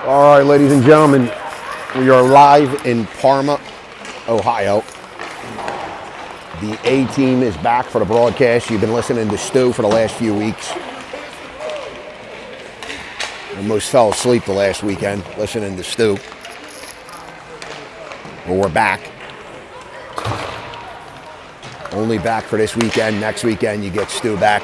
All right, ladies and gentlemen, we are live in Parma, Ohio. The A team is back for the broadcast. You've been listening to Stu for the last few weeks. Almost fell asleep the last weekend listening to Stu. But we're back. Only back for this weekend. Next weekend, you get Stu back.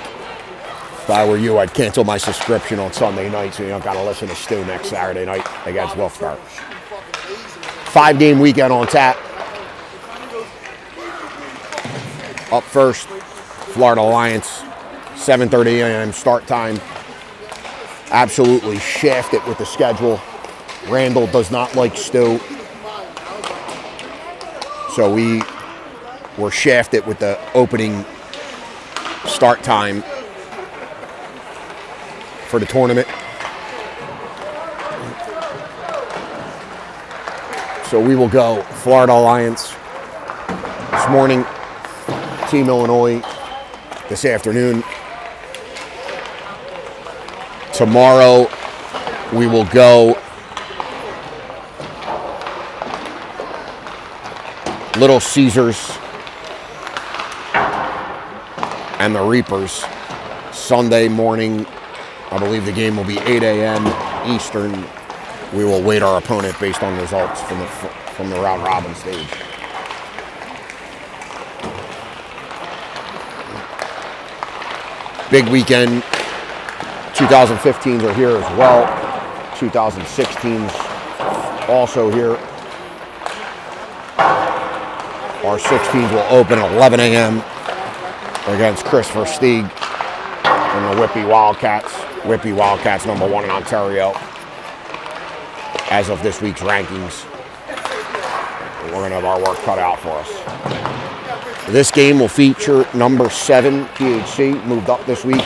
If I were you, I'd cancel my subscription on Sunday night so you don't got to listen to Stu next Saturday night against Wolfsburg. 5-game weekend on tap. Up first, Florida Alliance, 7:30 a.m. start time. Absolutely shafted with the schedule. Randall does not like Stu. So we were shafted with the opening start time for the tournament. So we will go Florida Alliance this morning, Team Illinois this afternoon. Tomorrow we will go Little Caesars and the Reapers. Sunday morning, I believe the game will be 8 a.m. Eastern. We will weight our opponent based on results from the round robin stage. Big weekend. 2015s are here as well. 2016s also here. Our 16s will open at 11 a.m. against Christopher Stieg and the Whippy Wildcats. Whippy Wildcats number 1 in Ontario as of this week's rankings. We're going to have our work cut out for us. This game will feature number 7 PHC, moved up this week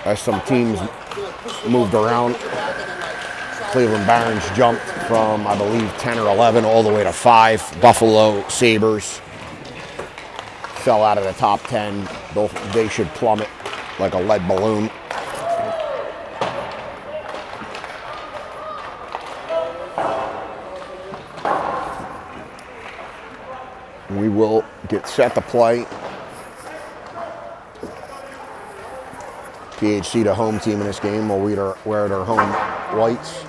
as some teams moved around. Cleveland Barons jumped from, I believe, 10 or 11 all the way to 5. Buffalo Sabres fell out of the top 10. They should plummet like a lead balloon. We will get set to play. PHC, the home team in this game, will wear their home whites.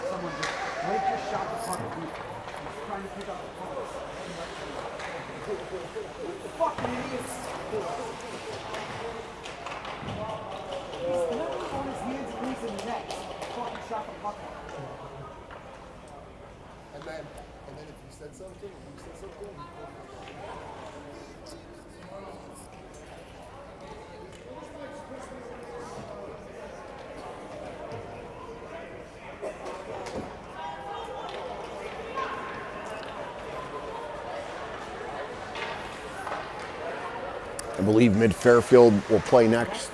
I believe Mid-Fairfield will play next.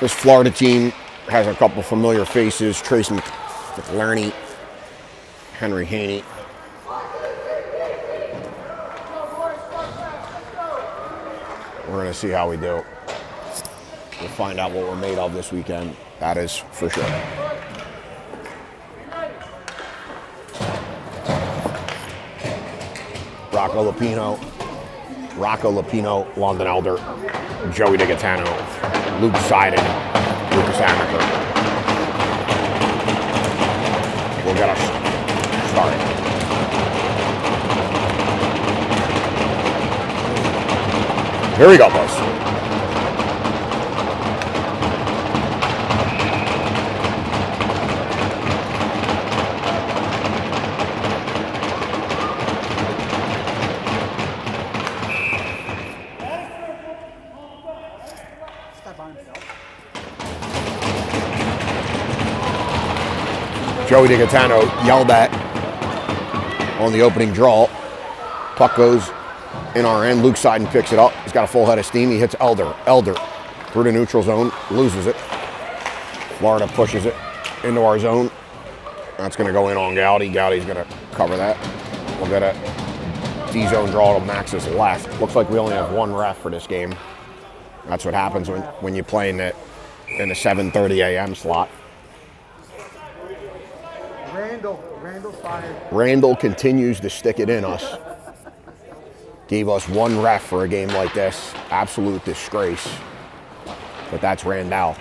This Florida team has a couple familiar faces: Trace McLerney, Henry Haney. We're going to see how we do. We'll find out what we're made of this weekend. That is for sure. Rocco Lapino, London Elder, Joey DiGaetano, Luke Seiden, Lucas Amaker. We'll get us started. Here we go, boys. Joey DiGaetano yelled at on the opening draw. Puck goes in our end. Luke Seiden picks it up. He's got a full head of steam. He hits Elder. Elder through the neutral zone, loses it. Florida pushes it into our zone. That's going to go in on Gowdy. Gowdy's going to cover that. We'll get a D-zone draw to Max's left. Looks like we only have one ref for this game. That's what happens when you play in the 7:30 a.m. slot. Randall fired. Randall continues to stick it in us. Gave us one ref for a game like this. Absolute disgrace. But that's Randall.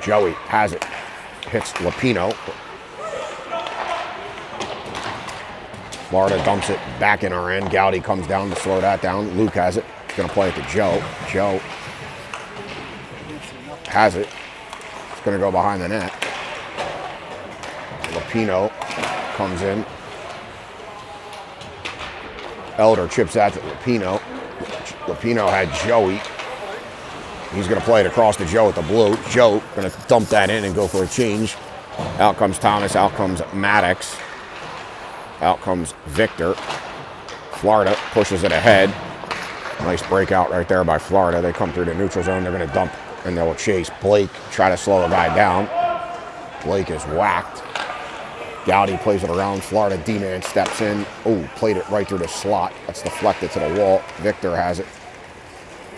Joey has it. Hits Lapino. Florida dumps it back in our end. Gowdy comes down to slow that down. Luke has it. He's going to play it to Joe. Joe has it. It's going to go behind the net. Lapino comes in. Elder chips that to Lapino. Lapino had Joey. He's going to play it across to Joe at the blue. Joe going to dump that in and go for a change. Out comes Thomas. Out comes Maddox. Out comes Victor. Florida pushes it ahead. Nice breakout right there by Florida. They come through the neutral zone. They're going to dump and they'll chase Blake. Try to slow a guy down. Blake is whacked. Gowdy plays it around. Florida D-man steps in. Oh, played it right through the slot. That's deflected to the wall. Victor has it.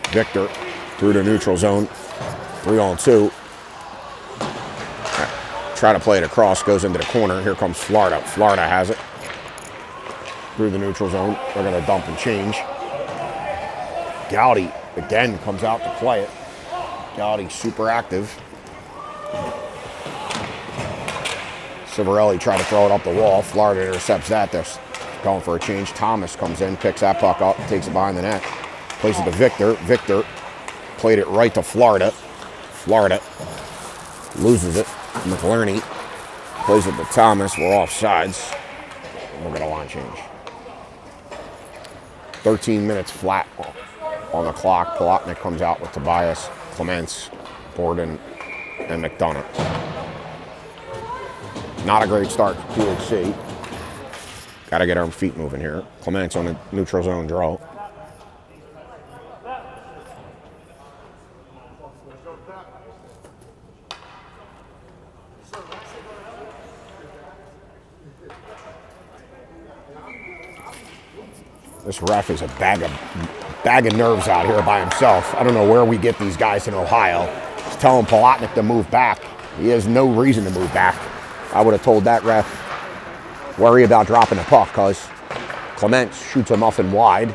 Victor through the neutral zone. 3-on-2. Try to play it across. Goes into the corner. Here comes Florida. Florida has it. Through the neutral zone. They're going to dump and change. Gowdy again comes out to play it. Gowdy super active. Civarelli tried to throw it up the wall. Florida intercepts that. They're going for a change. Thomas comes in, picks that puck up, takes it behind the net. Plays it to Victor. Victor played it right to Florida. Florida loses it. McLerney plays it to Thomas. We're off sides. We're going to line change. 13 minutes flat on the clock. Polotnik comes out with Tobias, Clements, Borden, and McDonough. Not a great start to PHC. Got to get our feet moving here. Clements on the neutral zone draw. This ref is a bag of nerves out here by himself. I don't know where we get these guys in Ohio. He's telling Polotnik to move back. He has no reason to move back. I would have told that ref, worry about dropping the puck, because Clements shoots a muffin wide.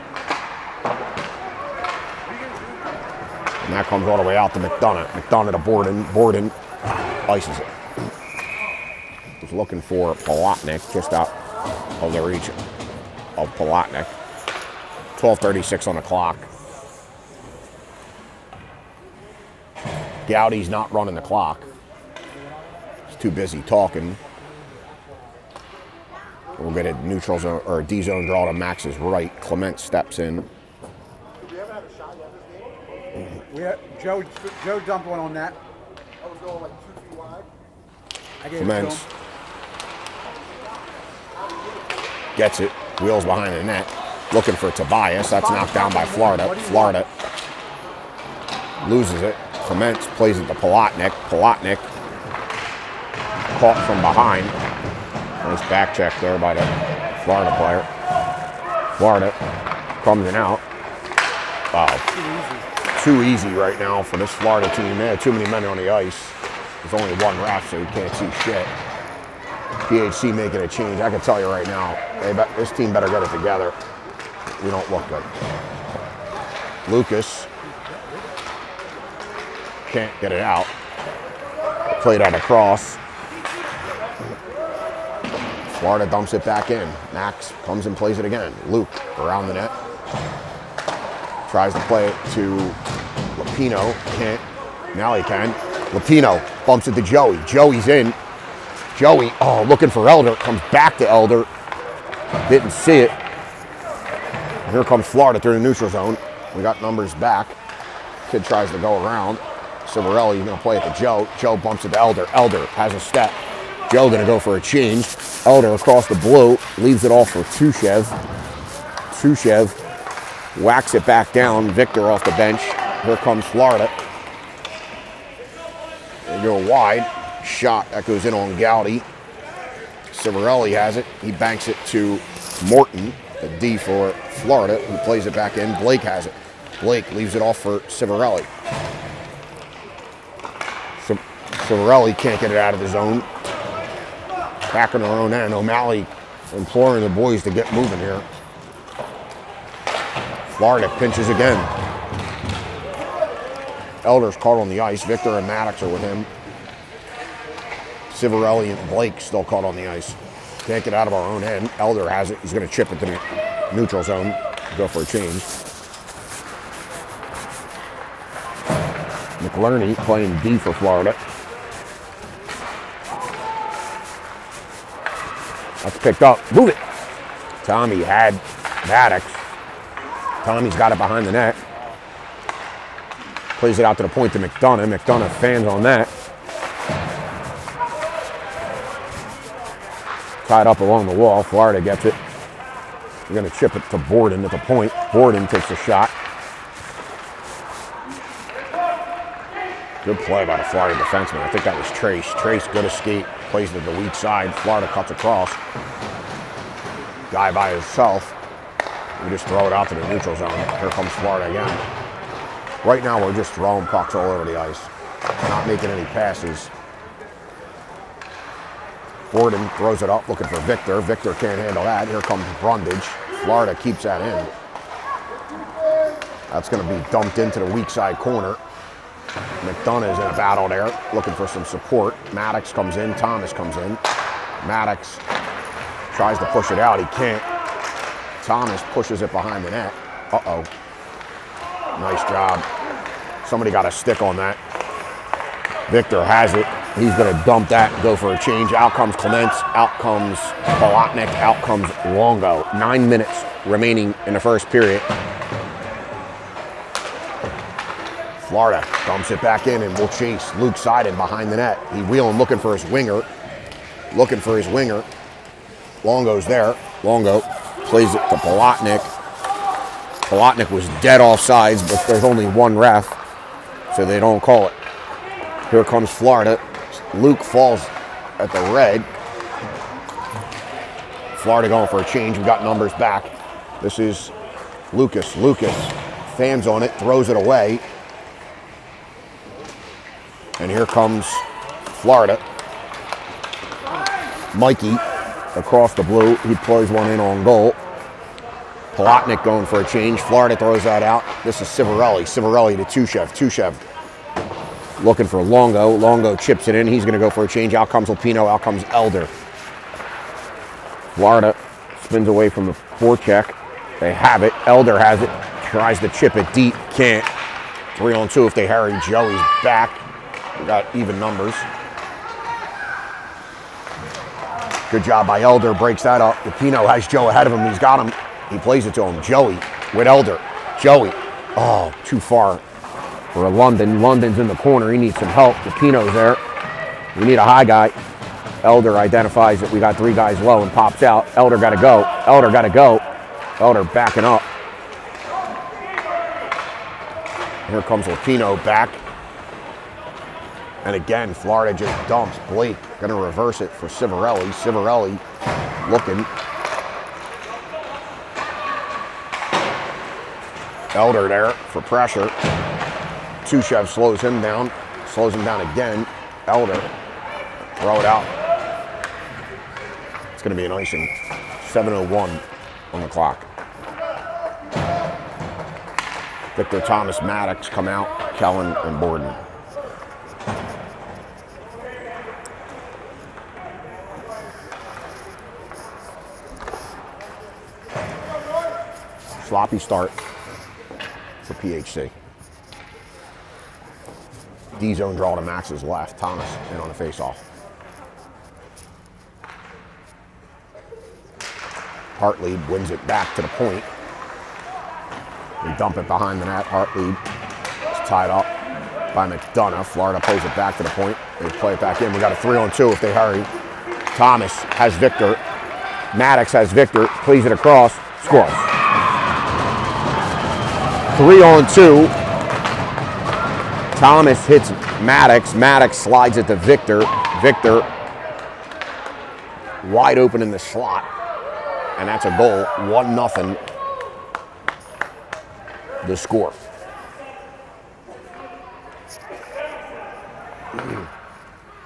And that comes all the way out to McDonough. McDonough to Borden. Borden ices it. He's looking for Polotnik just out of the reach of Polotnik. 12:36 on the clock. Gowdy's not running the clock. He's too busy talking. We'll get a neutral zone or a D zone draw to Max's right. Clement steps in. We had Joe dumped one on that. I was going like 2 feet wide. Clements gets it. Wheels behind the net. Looking for Tobias. That's knocked down by Florida. Florida loses it. Clements plays it to Polotnik. Polotnik caught from behind. Nice back check there by the Florida player. Florida comes in out. Wow. Too easy right now for this Florida team. They had too many men on the ice. There's only one ref, so you can't see shit. PHC making a change. I can tell you right now, this team better get it together. We don't look good. Lucas can't get it out. Played out across. Florida dumps it back in. Max comes and plays it again. Luke around the net. Tries to play it to Lapino. Can't. Now he can. Lapino bumps it to Joey. Joey's in. Joey, looking for Elder. Comes back to Elder. Didn't see it. Here comes Florida through the neutral zone. We got numbers back. Kid tries to go around. Civarelli going to play it to Joe. Joe bumps it to Elder. Elder has a step. Joe going to go for a change. Elder across the blue, leaves it off for Tushev. Tushev whacks it back down. Victor off the bench. Here comes Florida. They go wide. Shot that goes in on Gowdy. Civarelli has it. He banks it to Morton, the D for Florida, who plays it back in. Blake has it. Blake leaves it off for Civarelli. Civarelli can't get it out of the zone. Back on their own end. O'Malley imploring the boys to get moving here. Florida pinches again. Elder's caught on the ice. Victor and Maddox are with him. Civarelli and Blake still caught on the ice. Can't get out of our own end. Elder has it. He's going to chip it to the neutral zone. Go for a change. McLerney playing D for Florida. That's picked up. Move it. Tommy had Maddox. Tommy's got it behind the net. Plays it out to the point to McDonough. McDonough fans on that. Tied up along the wall. Florida gets it. We're going to chip it to Borden at the point. Borden takes a shot. Good play by the Florida defenseman. I think that was Trace. Trace, good escape. Plays to the weak side. Florida cuts across. Guy by himself. We just throw it out to the neutral zone. Here comes Florida again. Right now, we're just throwing pucks all over the ice. Not making any passes. Borden throws it up, looking for Victor. Victor can't handle that. Here comes Brundage. Florida keeps that in. That's going to be dumped into the weak side corner. McDonough is in a battle there, looking for some support. Maddox comes in. Thomas comes in. Maddox tries to push it out. He can't. Thomas pushes it behind the net. Uh-oh. Nice job. Somebody got a stick on that. Victor has it. He's going to dump that and go for a change. Out comes Clements. Out comes Palatnik. Out comes Longo. 9 minutes remaining in the first period. Florida dumps it back in and will chase Luke Seiden behind the net. He wheeling, looking for his winger. Looking for his winger. Longo's there. Longo plays it to Palatnik. Palatnik was dead offsides, but there's only one ref, so they don't call it. Here comes Florida. Luke falls at the red. Florida going for a change. We got numbers back. This is Lucas. Lucas fans on it, throws it away. And here comes Florida. Mikey across the blue. He plays one in on goal. Palatnik going for a change. Florida throws that out. This is Civarelli. Civarelli to Tushev. Tushev looking for Longo. Longo chips it in. He's going to go for a change. Out comes Lupino. Out comes Elder. Florida spins away from the forecheck. They have it. Elder has it. Tries to chip it deep. Can't. 3-on-2 if they hurry. Joey's back. We got even numbers. Good job by Elder. Breaks that up. Lupino has Joe ahead of him. He's got him. He plays it to him. Joey with Elder. Joey. Oh, too far for London. London's in the corner. He needs some help. Lupino's there. We need a high guy. Elder identifies that we got 3 guys low and pops out. Elder got to go. Elder got to go. Elder backing up. Here comes Lupino back. And again, Florida just dumps. Blake going to reverse it for Civarelli. Civarelli looking. Elder there for pressure. Tushev slows him down. Slows him down again. Elder. Throw it out. It's going to be an icing. 7:01 on the clock. Victor, Thomas, Maddox come out. Kellen and Borden. Sloppy start for PHC. D-zone draw to Max's left. Thomas in on the face-off. Hartleib wins it back to the point. They dump it behind the net. Hartleib is tied up by McDonough. Florida plays it back to the point. They play it back in. We got a 3-on-2 if they hurry. Thomas has Victor. Maddox has Victor. Plays it across. Scores. 3-on-2. Thomas hits Maddox. Maddox slides it to Victor. Victor wide open in the slot. And that's a goal. 1-0. The score.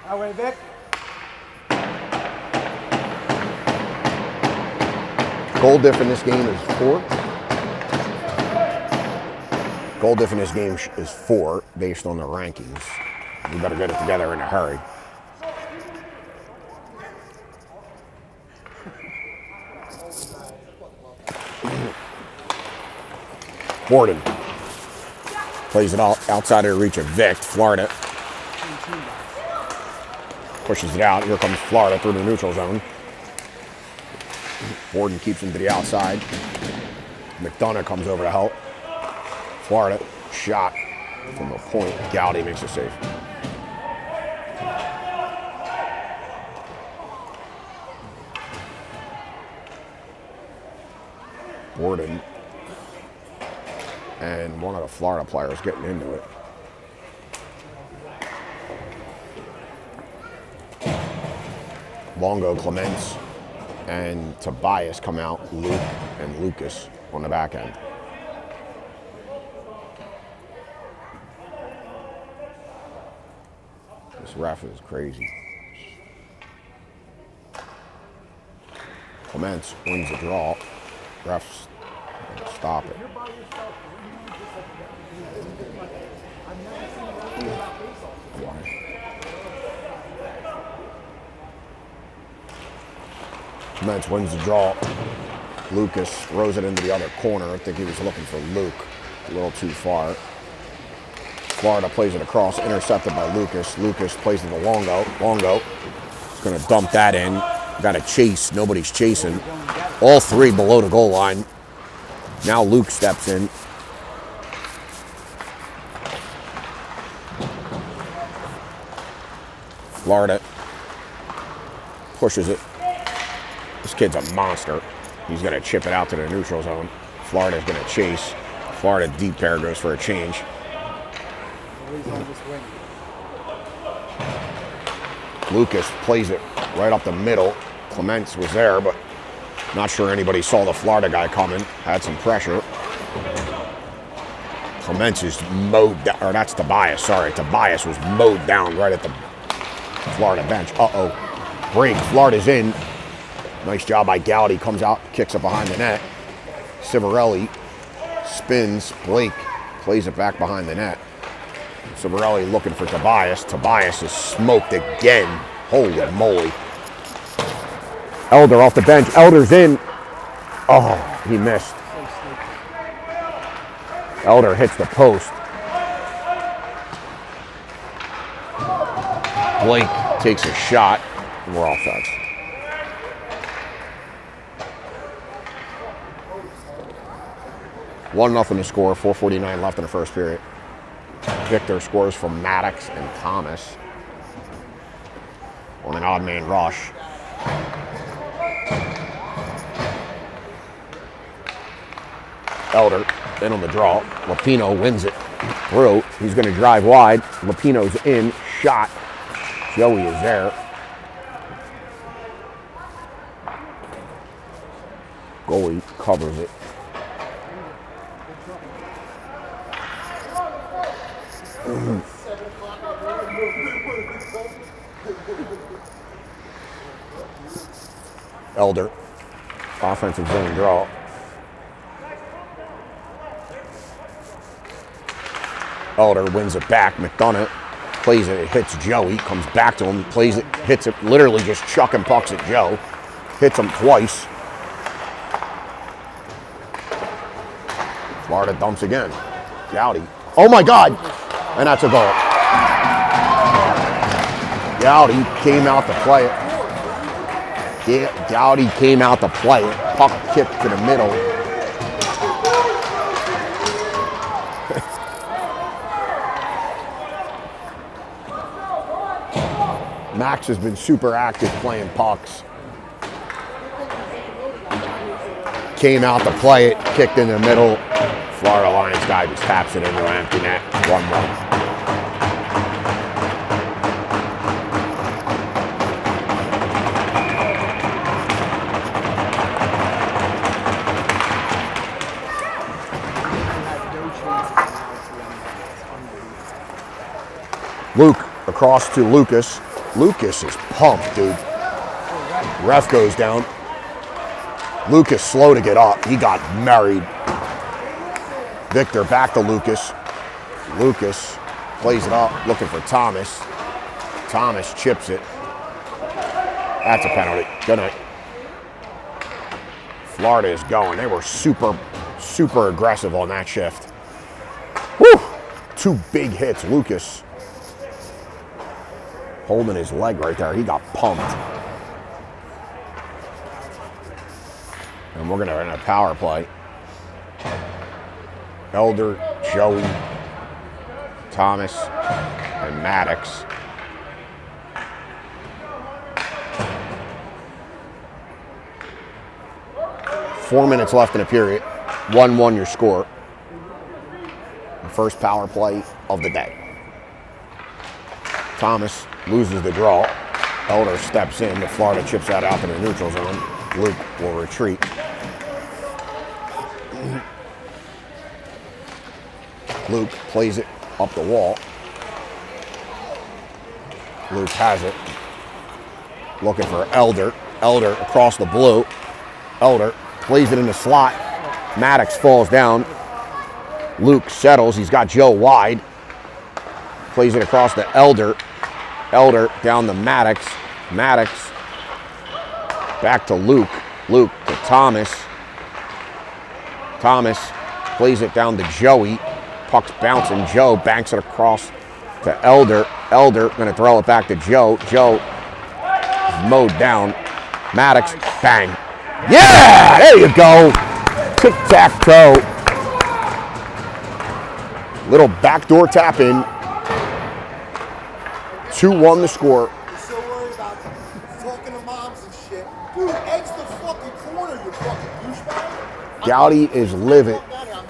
That way, Vic. Goal diff in this game is 4. Goal diff in this game is 4 based on the rankings. We better get it together in a hurry. Borden plays it outside of the reach of Vic. Florida pushes it out. Here comes Florida through the neutral zone. Borden keeps him to the outside. McDonough comes over to help. Florida shot from the point. Gowdy makes a save. Borden and one of the Florida players getting into it. Longo, Clements, and Tobias come out. Luke and Lucas on the back end. This ref is crazy. Clements wins the draw. Refs stop it. Clements wins the draw. Lucas throws it into the other corner. I think he was looking for Luke. A little too far. Florida plays it across, intercepted by Lucas. Lucas plays it to Longo. Longo is going to dump that in. Got a chase. Nobody's chasing. All three below the goal line. Now Luke steps in. Florida pushes it. This kid's a monster. He's going to chip it out to the neutral zone. Florida's going to chase. Florida deep pair goes for a change. Lucas plays it right up the middle. Clements was there, but not sure anybody saw the Florida guy coming. Had some pressure. Clements is mowed down, or that's Tobias, sorry. Tobias was mowed down right at the Florida bench. Uh-oh. Break. Florida's in. Nice job by Gowdy. Comes out, kicks it behind the net. Civarelli spins. Blake plays it back behind the net. Civarelli looking for Tobias. Tobias is smoked again. Holy moly. Elder off the bench. Elder's in. Oh, he missed. Elder hits the post. Blake takes a shot. We're offside. One nothing to score. 4:49 left in the first period. Victor scores from Maddox and Thomas on an odd man rush. Elder in on the draw. Lapino wins it through. He's going to drive wide. Lapino's in. Shot. Joey is there. Goalie covers it. Elder, offensive zone draw. Elder wins it back. McDonough plays it. It hits Joey. Comes back to him. Plays it. Hits it. Literally just chucking pucks at Joe. Hits him twice. Florida dumps again. Gowdy. Oh my God! And that's a goal. Gowdy came out to play it. Gowdy came out to play it. Puck kicked to the middle. Max has been super active playing pucks. Came out to play it, kicked in the middle. Florida Lions guy just taps it into an empty net. 1-1. Luke across to Lucas. Lucas is pumped, dude. Ref goes down. Lucas slow to get up. He got married. Victor back to Lucas. Lucas plays it up, looking for Thomas. Thomas chips it. That's a penalty. Good night. Florida is going. They were super, super aggressive on that shift. Woo! 2 big hits. Lucas holding his leg right there. He got pumped. And we're going to run a power play. Elder, Joey, Thomas, and Maddox. Four minutes left in the period. 1-1 your score. The first power play of the day. Thomas loses the draw. Elder steps in. The Florida chips that out to the neutral zone. Luke will retreat. Luke plays it up the wall. Luke has it. Looking for Elder. Elder across the blue. Elder plays it in the slot. Maddox falls down. Luke settles. He's got Joe wide. Plays it across to Elder. Elder down to Maddox. Maddox back to Luke. Luke to Thomas. Thomas plays it down to Joey. Puck's bouncing. Joe banks it across to Elder. Elder going to throw it back to Joe. Joe is mowed down. Maddox, bang. Yeah, there you go. Tic-tac-toe. Little backdoor tap in. 2-1 the score. You're so worried about talking to moms and shit. Dude, edge the fucking corner, you fucking douchebag. Gowdy is livid. I'm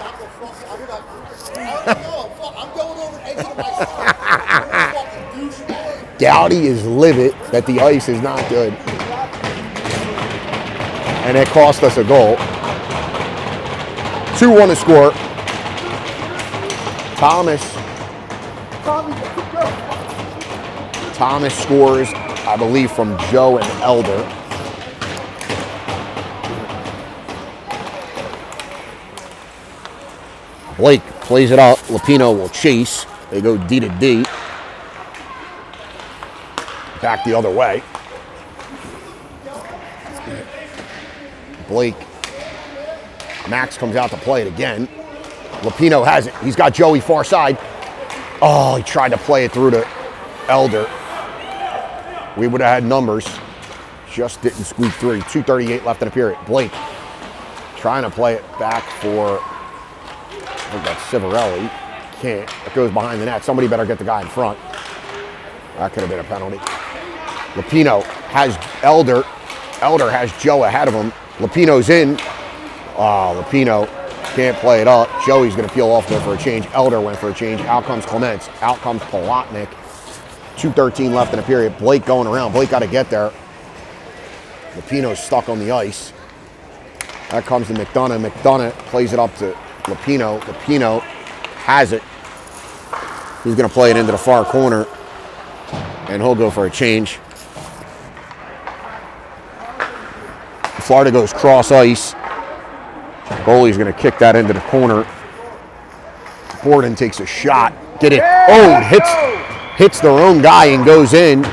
going over and edging myself. You're a fucking douchebag. Gowdy is livid that the ice is not good. And it cost us a goal. 2-1 to score. Thomas scores, I believe, from Joe and Elder. Blake plays it up. Lapino will chase. They go D to D. Back the other way. Blake. Max comes out to play it again. Lapino has it. He's got Joey far side. Oh, he tried to play it through to Elder. We would have had numbers. Just didn't squeak through. 2:38 left in the period. Blake trying to play it back for, I think that's Civarelli. Can't. It goes behind the net. Somebody better get the guy in front. That could have been a penalty. Lapino has Elder. Elder has Joe ahead of him. Lapino's in. Oh, Lapino can't play it up. Joey's going to peel off there for a change. Elder went for a change. Out comes Clements. Out comes Palatnik. 2:13 left in the period. Blake going around. Blake got to get there. Lapino's stuck on the ice. That comes to McDonough. McDonough plays it up to Lapino. Lapino has it. He's going to play it into the far corner. And he'll go for a change. Florida goes cross ice. Goalie's going to kick that into the corner. Borden takes a shot. Get it. Oh, hits their own guy and goes in.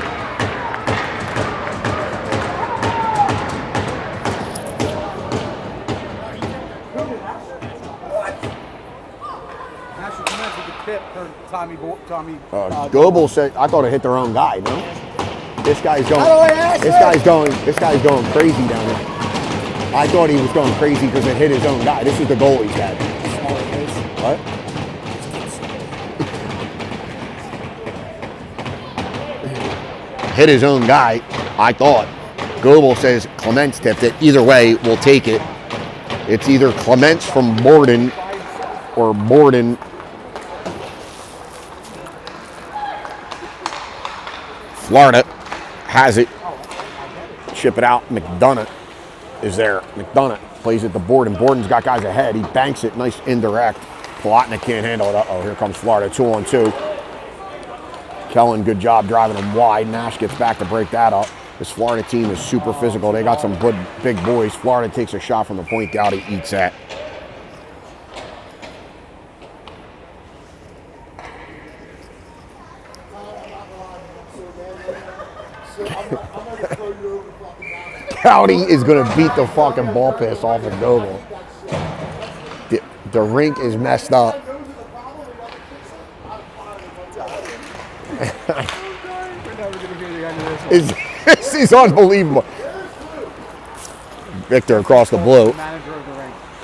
Goebel said, I thought it hit their own guy, no? This guy's going crazy down there. I thought he was going crazy because it hit his own guy. This is the goalie's guy. What? hit his own guy, I thought. Goebel says Clements tipped it. Either way, we'll take it. It's either Clements from Borden or Borden. Florida has it. Chip it out. McDonough is there. McDonough plays it to Borden. Borden's got guys ahead. He banks it. Nice indirect. Plotnick can't handle it. Uh-oh, here comes Florida. 2-on-2. Kellen, good job driving him wide. Nash gets back to break that up. This Florida team is super physical. They got some good big boys. Florida takes a shot from the point. Gowdy eats that. Gowdy is going to beat the fucking ball piss off of Goebel. The rink is messed up. This is unbelievable. Victor across the blue.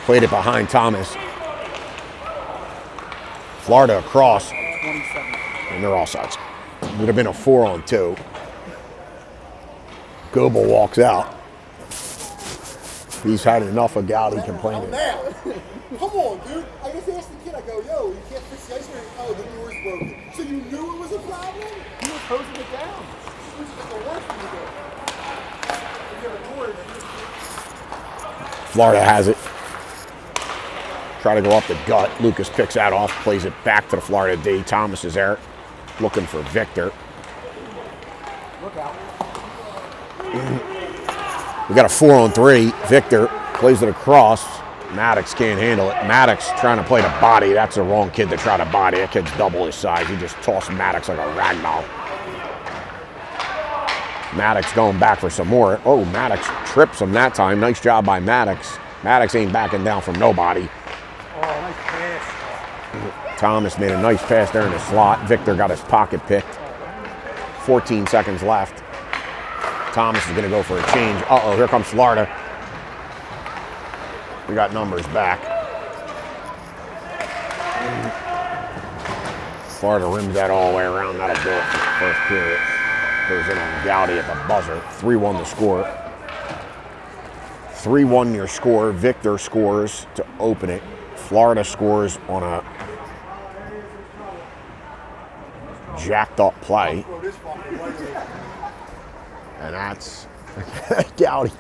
Played it behind Thomas. Florida across. And they're all sides. Would have been a 4-on-2. Goebel walks out. He's had enough of Gowdy complaining. Come on, dude. I just asked the kid, I go, yo, you can't fix the ice cream. Oh, the door's broken. So you knew it was a problem? He was hosing it down. This is the worst thing to do. If you have a door, Florida has it. Try to go up the gut. Lucas picks that off, plays it back to the Florida D. Thomas is there, looking for Victor. Look out. We got a 4-on-3. Victor plays it across. Maddox can't handle it. Maddox trying to play the body. That's the wrong kid to try to body. That kid's double his size. He just tossed Maddox like a rag doll. Maddox going back for some more. Oh, Maddox trips him that time. Nice job by Maddox. Maddox ain't backing down from nobody. Oh, nice pass. Thomas made a nice pass there in the slot. Victor got his pocket picked. 14 seconds left. Thomas is going to go for a change. Uh-oh, here comes Florida. We got numbers back. Florida rims that all the way around. That'll do it for the first period. Goes in on Gowdy at the buzzer. 3-1 the score. 3-1 your score. Victor scores to open it. Florida scores on a jacked up play. And that's Gowdy.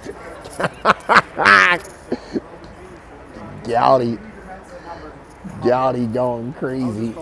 Gowdy going crazy.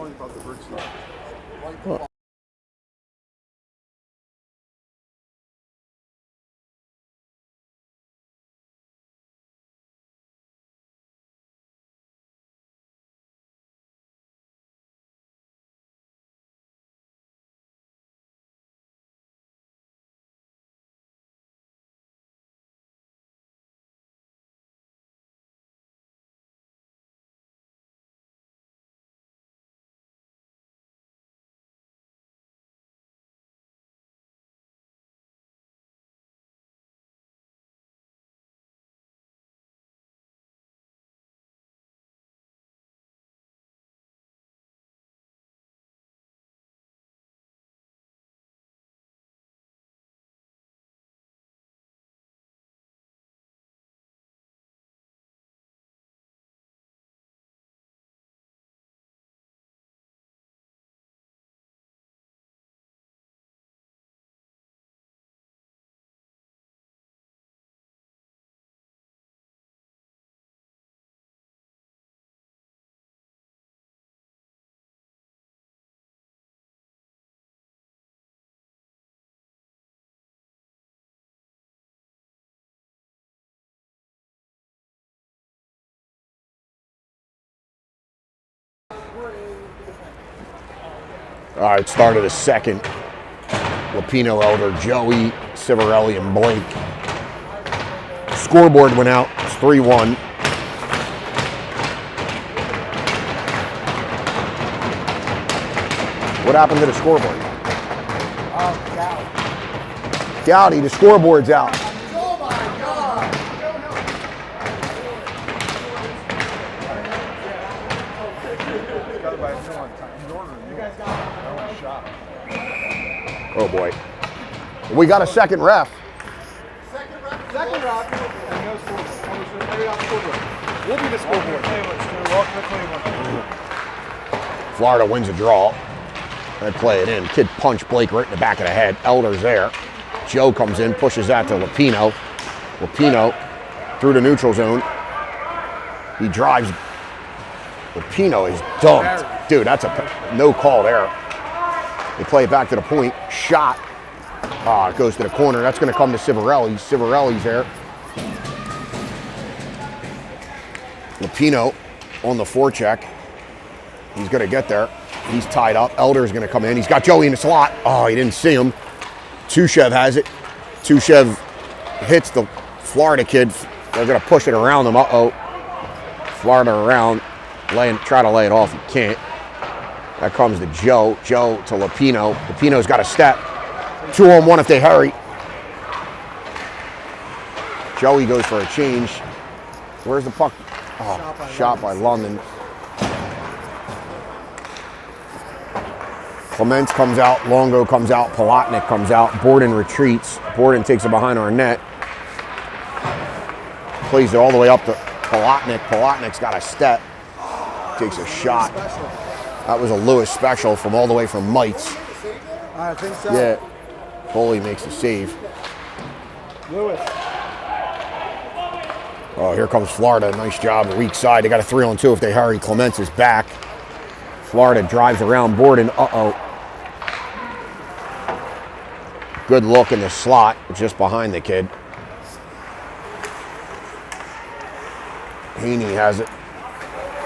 All right, start of the second. Lapino Elder, Joey, Civarelli, and Blake. Scoreboard went out. It's 3-1. What happened to the scoreboard? Gowdy, the scoreboard's out. oh my God. Oh boy. We got a second ref. Second round. And no scoreboard. Maybe not scoreboard. We'll be the scoreboard. Florida wins a draw. They play it in. Kid punched Blake right in the back of the head. Elder's there. Joe comes in, pushes that to Lapino. Lapino through the neutral zone. He drives. Lapino is dumped. Dude, that's a no call there. They play it back to the point. Shot. It goes to the corner. That's going to come to Civarelli. Civarelli's there. Lapino on the forecheck. He's going to get there. He's tied up. Elder's going to come in. He's got Joey in the slot. Oh, he didn't see him. Tushev has it. Tushev hits the Florida kid. They're going to push it around him. Uh-oh. Florida around. Try to lay it off. He can't. That comes to Joe. Joe to Lapino. Lapino's got a step. 2-on-1 if they hurry. Joey goes for a change. Where's the puck? Oh, shot by London. Clements comes out. Longo comes out. Palatnik comes out. Borden retreats. Borden takes it behind our net. Plays it all the way up to Palatnik. Palatnik's got a step. Takes a shot. That was a Lewis special from all the way from Mites. I think so. Yeah. Foley makes a save. Lewis. Oh, here comes Florida. Nice job. Weak side. They got a 3-on-2 if they hurry. Clements is back. Florida drives around Borden. Uh-oh. Good look in the slot, just behind the kid. Haney has it.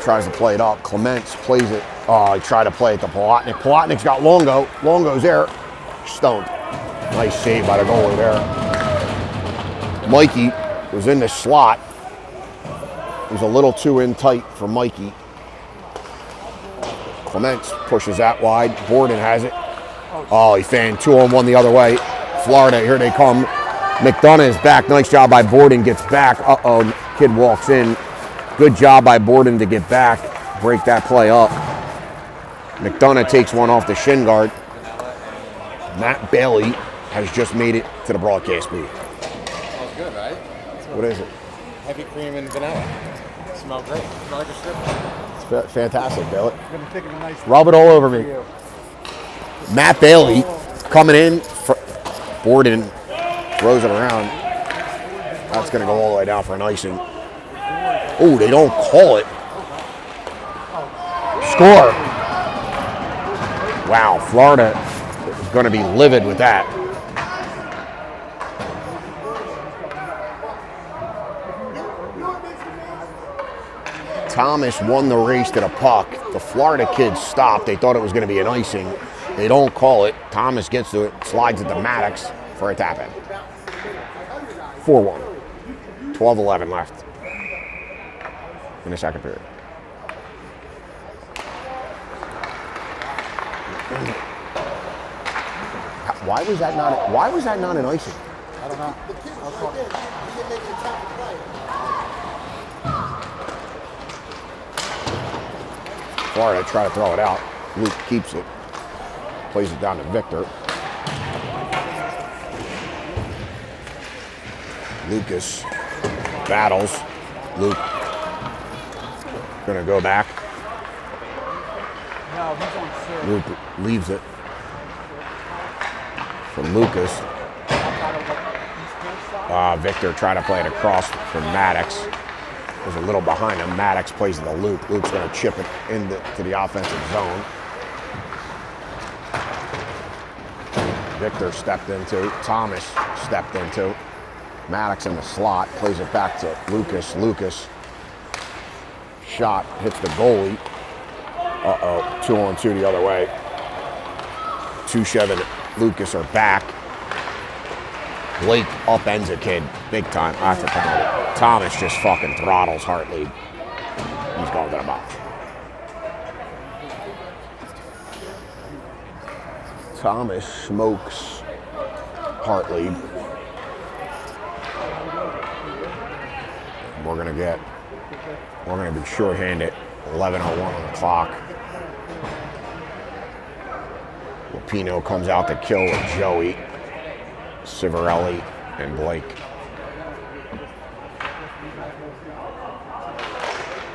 Tries to play it up. Clements plays it. Oh, he tried to play it to Palatnik. Palatnik's got Longo. Longo's there. Stoned. Nice save by the goalie there. Mikey was in the slot. He was a little too in tight for Mikey. Clements pushes that wide. Borden has it. Oh, he fanned 2-on-1 the other way. Florida, here they come. McDonough is back. Nice job by Borden. Gets back. Uh-oh, kid walks in. Good job by Borden to get back. Break that play up. McDonough takes one off the shin guard. Matt Bailey has just made it to the broadcast booth. Smells good, right? What is it? Heavy cream and vanilla. Smells great. Smell like a strip. It's fantastic, Bailey. I'm going to take a nice Rub it all over me. Matt Bailey coming in. Borden throws it around. That's going to go all the way down for an icing. Oh, they don't call it. Score. Wow, Florida is going to be livid with that. Thomas won the race to the puck. The Florida kids stopped. They thought it was going to be an icing. They don't call it. Thomas gets to it, slides it to Maddox for a tap in. 4-1. 12-11 left in the second period. Why was that not an icing? I don't know. The kid was right there. He didn't make an attempt to play. Florida try to throw it out. Luke keeps it. Plays it down to Victor. Lucas battles. Luke gonna go back. No, he's on serve. Luke leaves it for Lucas. Victor trying to play it across for Maddox. There's a little behind him. Maddox plays it to Luke. Luke's gonna chip it to the offensive zone. Victor stepped into. Thomas stepped into. Maddox in the slot. Plays it back to Lucas. Lucas. Shot. Hits the goalie. Uh-oh. 2-on-2 the other way. Tushev and Lucas are back. Blake upends a kid. Big time. That's a penalty. Thomas just fucking throttles Hartley. He's going to the box. Thomas smokes Hartley. We're gonna be shorthanded. 11:01 on the clock. Lapino comes out to kill with Joey. Civarelli and Blake.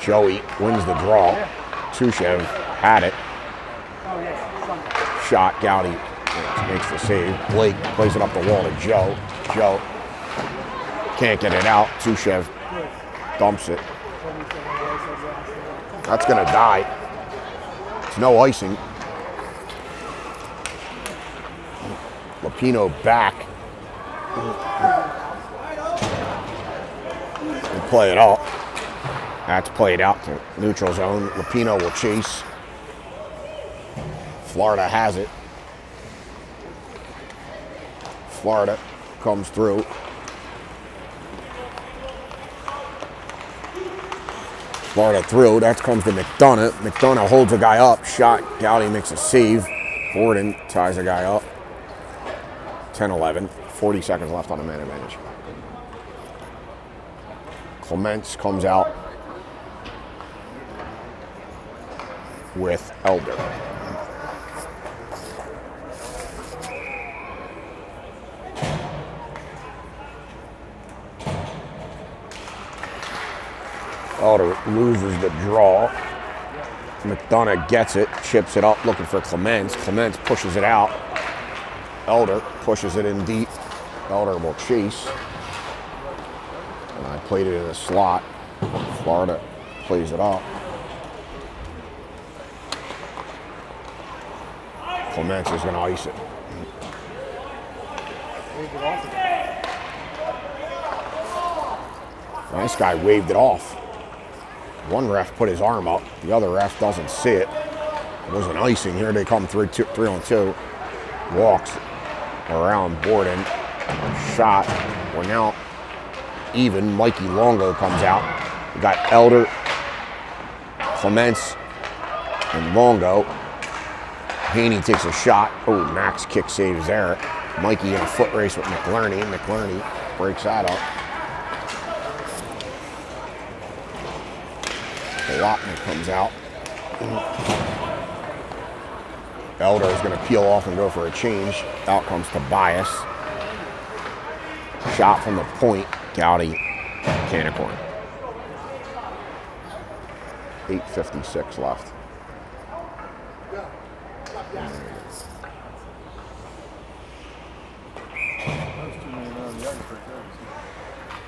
Joey wins the draw. Tushev had it. Shot. Gowdy makes the save. Blake plays it up the wall to Joe. Joe can't get it out. Tushev dumps it. That's going to die. It's no icing. Lapino back. And play it up. That's played out to neutral zone. Lapino will chase. Florida has it. Florida comes through. Florida through. That comes to McDonough. McDonough holds a guy up. Shot. Gowdy makes a save. Borden ties a guy up. 10-11. 40 seconds left on the man advantage. Clements comes out with Elder. Elder loses the draw. McDonough gets it, chips it up, looking for Clements. Clements pushes it out. Elder pushes it in deep. Elder will chase. And I played it in a slot. Florida plays it up. Clements is going to ice it. This guy waved it off. One ref put his arm up. The other ref doesn't see it. It was an icing. Here they come 3-on-2. Walks around Borden. Shot. We're now even. Mikey Longo comes out. We got Elder, Clements, and Longo. Haney takes a shot. Oh, Max kick saves there. Mikey in a foot race with McLerney. McLerney breaks that up. Lotman comes out. Elder is going to peel off and go for a change. Out comes Tobias. Shot from the point. Gowdy, Canicorn. 8:56 left.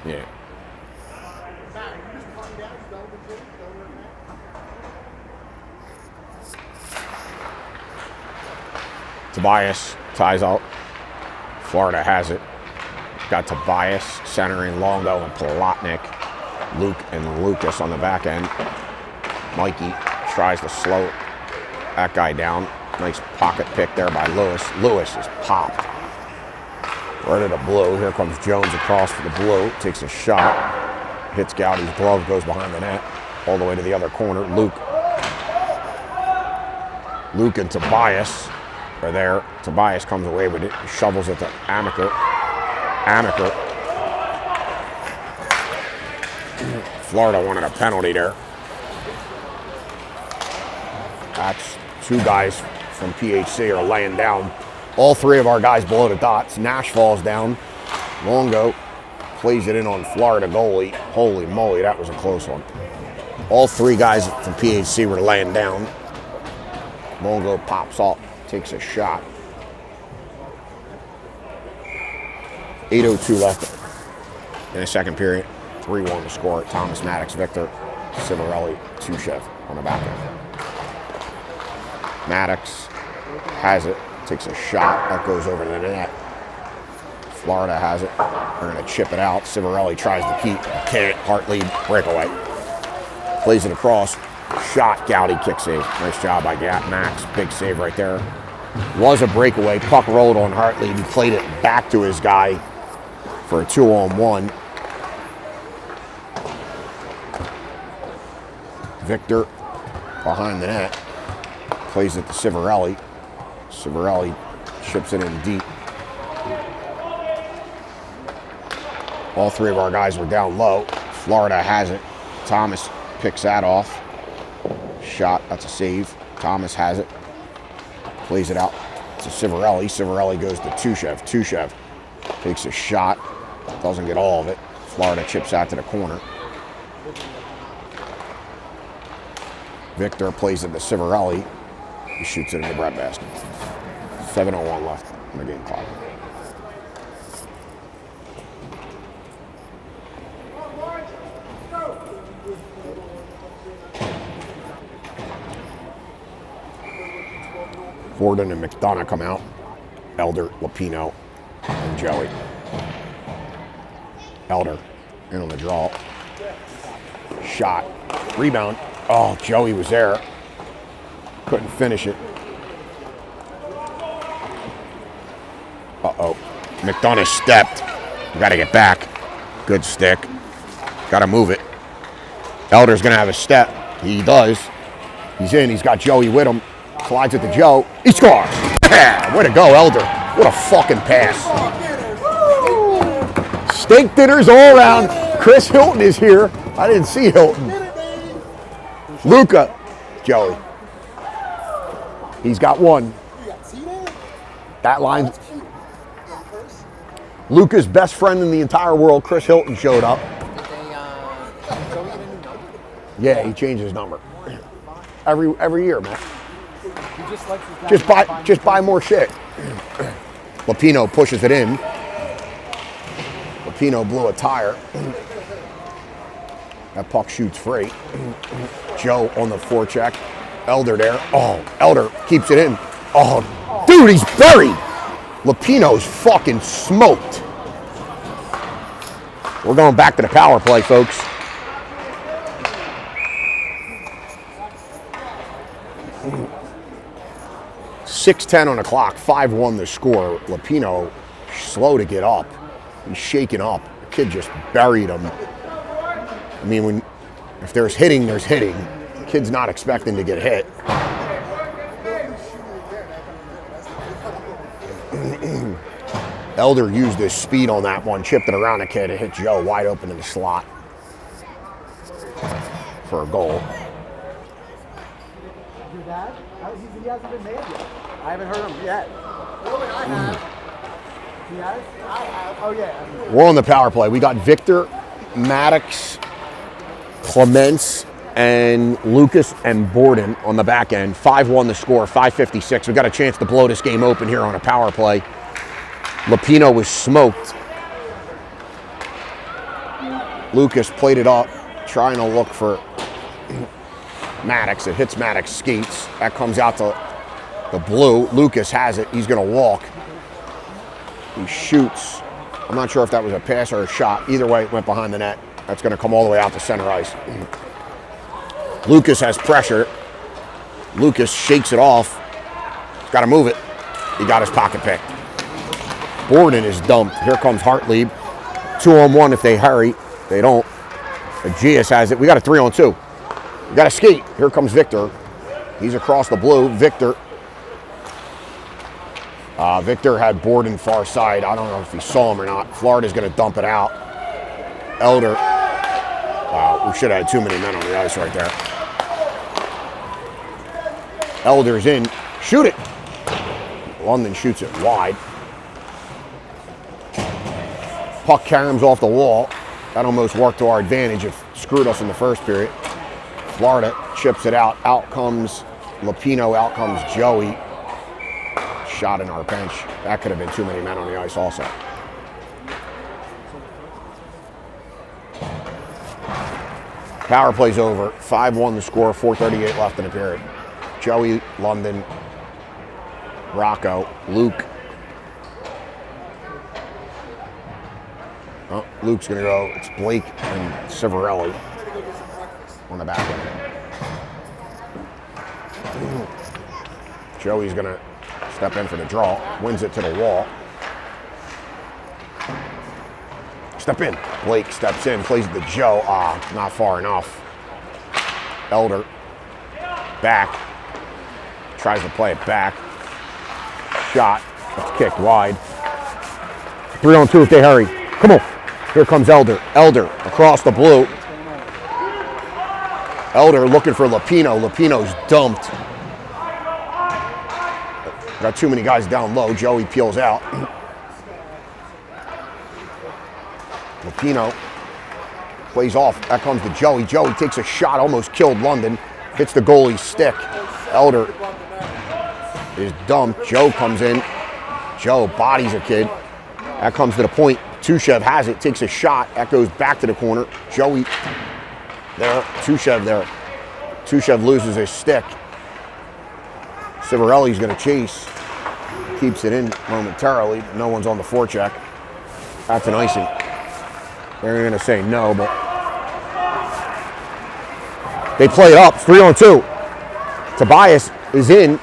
Yeah. Tobias ties out. Florida has it. Got Tobias centering Longo and Plotnik. Luke and Lucas on the back end. Mikey tries to slow that guy down. Nice pocket pick there by Lewis. Lewis is popped. Right at the blue. Here comes Jones across for the blue. Takes a shot. Hits Gowdy's glove. Goes behind the net. All the way to the other corner. Luke and Tobias are there. Tobias comes away with it. Shovels it to Amaker. Florida wanted a penalty there. That's two guys from PHC are laying down. All three of our guys below the dots. Nash falls down. Longo plays it in on Florida goalie. Holy moly, that was a close one. All three guys from PHC were laying down. Longo pops up, takes a shot. 8:02 left in the second period. 3-1 to score. Thomas, Maddox, Victor, Civarelli, Tushev on the back end. Maddox has it, takes a shot, that goes over the net. Florida has it, they're going to chip it out. Civarelli tries to keep, can't, Hartley, breakaway. Plays it across, shot, Gowdy, kick save. Nice job by Max, big save right there. Was a breakaway, puck rolled on Hartley, he played it back to his guy for a 2-on-1. Victor behind the net. Plays it to Civarelli. Civarelli chips it in deep. All three of our guys were down low. Florida has it. Thomas picks that off. Shot, that's a save. Thomas has it. Plays it out to Civarelli. Civarelli goes to Tushev. Tushev Takes a shot. Doesn't get all of it. Florida chips out to the corner. Victor plays it to Civarelli. He shoots it in the breadbasket. 7:01 left on the game clock. Gordon and McDonough come out. Elder, Lapino, and Joey. Elder in on the draw. Shot. Rebound. Oh, Joey was there. Couldn't finish it. Uh-oh. McDonough stepped. Got to get back. Good stick. Got to move it. Elder's going to have a step. He does. He's in. He's got Joey with him. Slides it to Joe. He scores. Yeah, way to go, Elder. What a fucking pass. Steak dinners all around. Chris Hilton is here. I didn't see Hilton. Luca. Joey. He's got one. That line. Luca's best friend in the entire world, Chris Hilton, showed up. Yeah, he changed his number. Every year, man. Just buy more shit. Lapino pushes it in. Lapino blew a tire. That puck shoots free. Joe on the forecheck. Elder there. Oh, Elder keeps it in. Oh, dude, he's buried. Lapino's fucking smoked. We're going back to the power play, folks. .6:10 on the clock, 5-1 the score. Lapino slow to get up. He's shaking up. The kid just buried him. I mean, if there's hitting, there's hitting. The kid's not expecting to get hit. Elder used his speed on that one, chipped it around the kid, and hit Joe wide open in the slot for a goal. Your dad? He hasn't been made yet. I haven't heard him yet. Really, I have. He has? I have. Oh, yeah. We're on the power play. We got Victor, Maddox, Clements, and Lucas and Borden on the back end. 5-1 the score, 5:56. We got a chance to blow this game open here on a power play. Lapino was smoked. Lucas played it up, trying to look for Maddox. It hits Maddox skates. That comes out to the blue. Lucas has it. He's going to walk. He shoots. I'm not sure if that was a pass or a shot. Either way, it went behind the net. That's going to come all the way out to center ice. Lucas has pressure. Lucas shakes it off. Got to move it. He got his pocket picked. Borden is dumped. Here comes Hartlieb. 2-on-1 if they hurry. They don't. Aegeus has it. We got a 3-on-2. We got to skate. Here comes Victor. He's across the blue. Victor. Victor had Borden far side. I don't know if he saw him or not. Florida's going to dump it out. Elder. Wow, we should have had too many men on the ice right there. Elder's in. Shoot it. London shoots it wide. Puck caroms off the wall. That almost worked to our advantage. It screwed us in the first period. Florida chips it out. Out comes Lapino. Out comes Joey. Shot in our bench. That could have been too many men on the ice also. Power play's over. 5-1 the score. 4:38 left in the period. Joey, London, Rocco, Luke. Oh, Luke's going to go. It's Blake and Civarelli on the back end. Joey's going to step in for the draw. Wins it to the wall. Step in. Blake steps in. Plays it to Joe. Not far enough. Elder. Back. Tries to play it back. Shot. It's kicked wide. 3-on-2 if they hurry. Come on. Here comes Elder. Elder across the blue. Elder looking for Lapino. Lapino's dumped. Got too many guys down low. Joey peels out. Lupino plays off. That comes to Joey. Joey takes a shot, almost killed London. Hits the goalie's stick. Elder is dumped. Joe comes in. Joe bodies a kid. That comes to the point. Tushev has it, takes a shot. That goes back to the corner. Joey there. Tushev there. Tushev loses his stick. Civarelli's going to chase. Keeps it in momentarily. No one's on the forecheck. That's an icing. They're going to say no, but they play it up. It's 3-on-2. Tobias is in.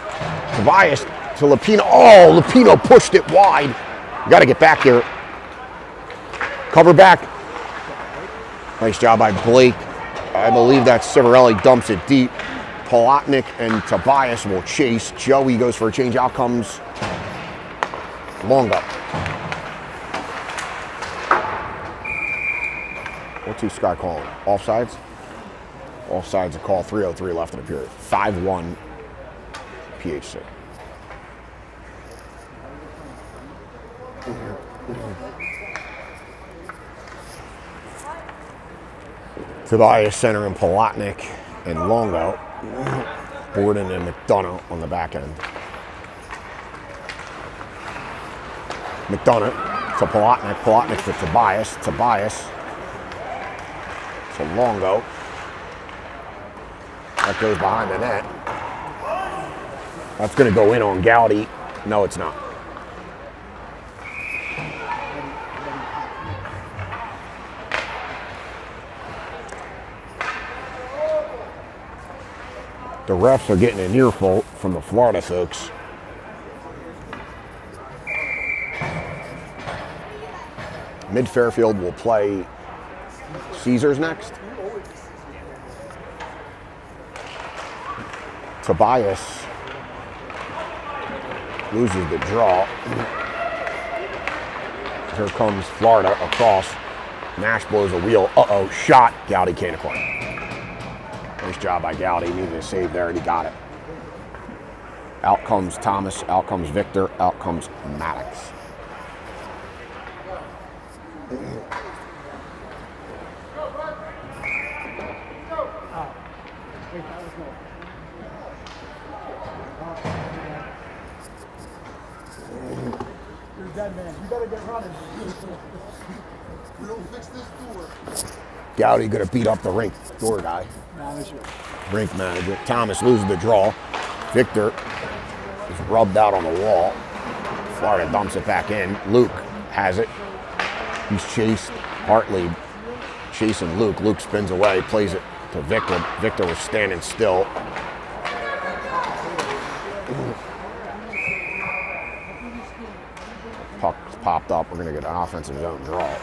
Tobias to Lupino. Oh, Lupino pushed it wide. You got to get back here. Cover back. Nice job by Blake. I believe that Civarelli dumps it deep. Polotnik and Tobias will chase. Joey goes for a change. Out comes Longo. What's he Sky calling? Offsides? Offsides a call. 3:03 left in the period. 5-1 PHC. Tobias center and Polotnik and Longo. Borden and McDonough on the back end. McDonough to Polotnik. Polotnik to Tobias. Tobias to Longo. That goes behind the net. That's going to go in on Gowdy. No, it's not. The refs are getting an earful from the Florida folks. Mid-Fairfield will play Caesars next. Tobias loses the draw. Here comes Florida across. Nash blows a wheel. Uh-oh, shot. Gowdy can't acquire. Nice job by Gowdy. He needed a save there, and he got it. Out comes Thomas. Out comes Victor. Out comes Maddox. You're dead, man. You better get running. We don't fix this door. Gowdy gonna beat up the rink door guy. Manager. Rink manager. Thomas loses the draw. Victor is rubbed out on the wall. Florida dumps it back in. Luke has it. He's chased. Hartley chasing Luke. Luke spins away, plays it to Victor. Victor was standing still. Puck's popped up. We're gonna get an offensive zone draw.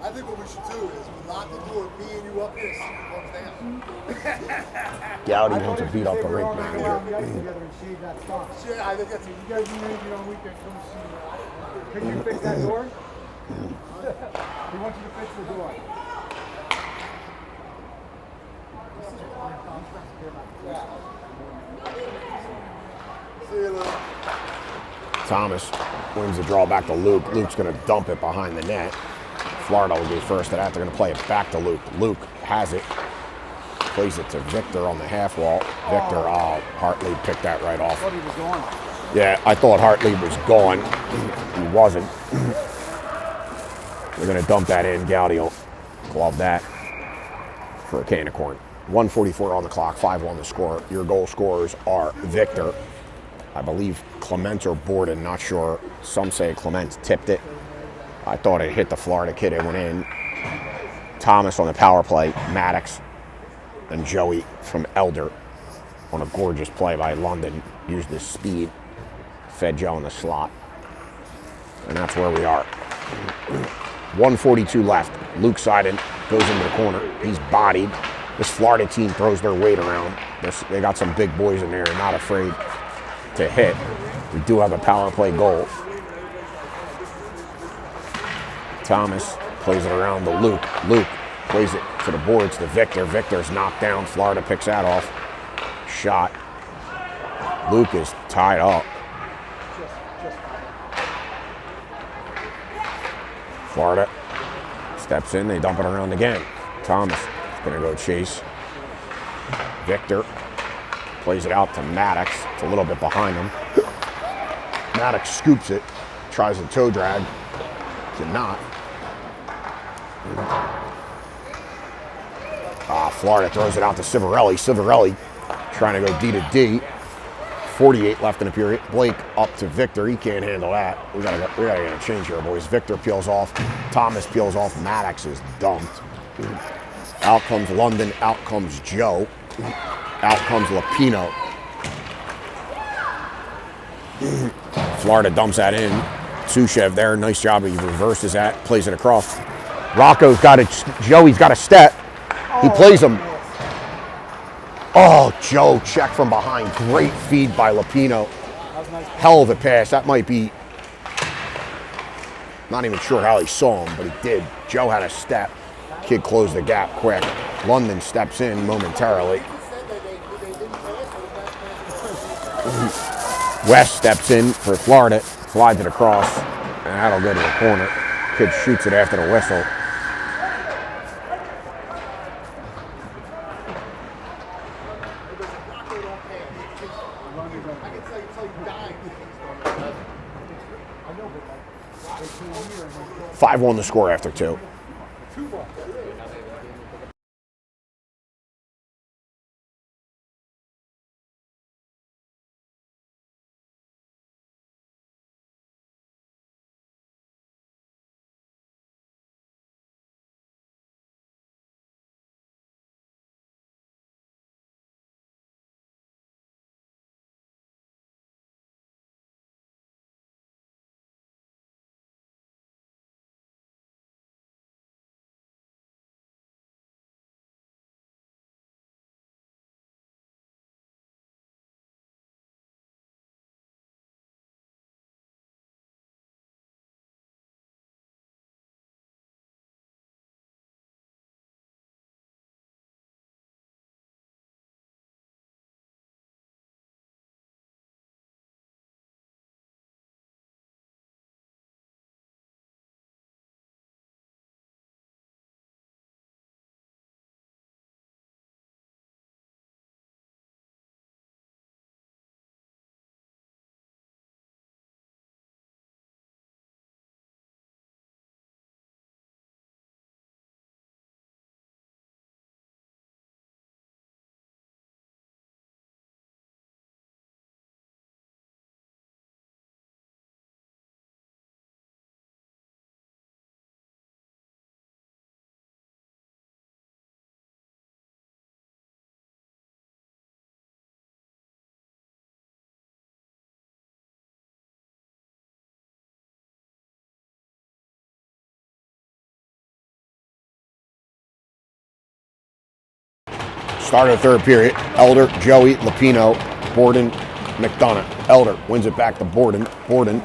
I think what we should do is we lock the door, me and you up here, see who comes down. Gowdy wants to beat up the rink Together manager. and shave that spot. Yeah, I think that's You guys maybe on weekend come see. Can you fix that door? He wants you to fix the door. See you later. Thomas wins the draw back to Luke. Luke's going to dump it behind the net. Florida will go first to that. They're going to play it back to Luke. Luke has it. Plays it to Victor on the half wall. Victor, Hartley picked that right off. I thought he was gone. Yeah, I thought Hartley was gone. He wasn't. They're going to dump that in. Gowdy will glove that for a can of corn. 1:44 on the clock, 5-1 the score. Your goal scorers are Victor, I believe Clement or Borden, not sure. Some say Clement tipped it. I thought it hit the Florida kid, it went in. Thomas on the power play, Maddox, and Joey from Elder on a gorgeous play by London. Used his speed, fed Joe in the slot. And that's where we are. 1:42 left. Luke Seiden goes into the corner. He's bodied. This Florida team throws their weight around. They got some big boys in there, not afraid to hit. We do have a power play goal. Thomas plays it around to Luke. Luke plays it to the boards to Victor. Victor's knocked down. Florida picks that off. Shot. Luke is tied up. Florida steps in. They dump it around again. Thomas is going to go chase. Victor plays it out to Maddox. It's a little bit behind him. Maddox scoops it. Tries a toe drag. Cannot. Florida throws it out to Civarelli. Civarelli trying to go D to D. 48 left in the period. Blake up to Victor. He can't handle that. We gotta get a change here, boys. Victor peels off. Thomas peels off. Maddox is dumped. Out comes London. Out comes Joe. Out comes Lapino. Florida dumps that in. Sushev there. Nice job. He reverses that. Plays it across. Rocco's got it. Joey's got a step. He plays him. Oh, Joe check from behind. Great feed by Lapino. Hell of a pass. That might be, not even sure how he saw him, but he did. Joe had a step. Kid closed the gap quick. London steps in momentarily. West steps in for Florida. Slides it across. And that'll go to the corner. Kid shoots it after the whistle. Five won the score after two. Start of the third period. Elder, Joey, Lapino, Borden, McDonough. Elder wins it back to Borden. Borden,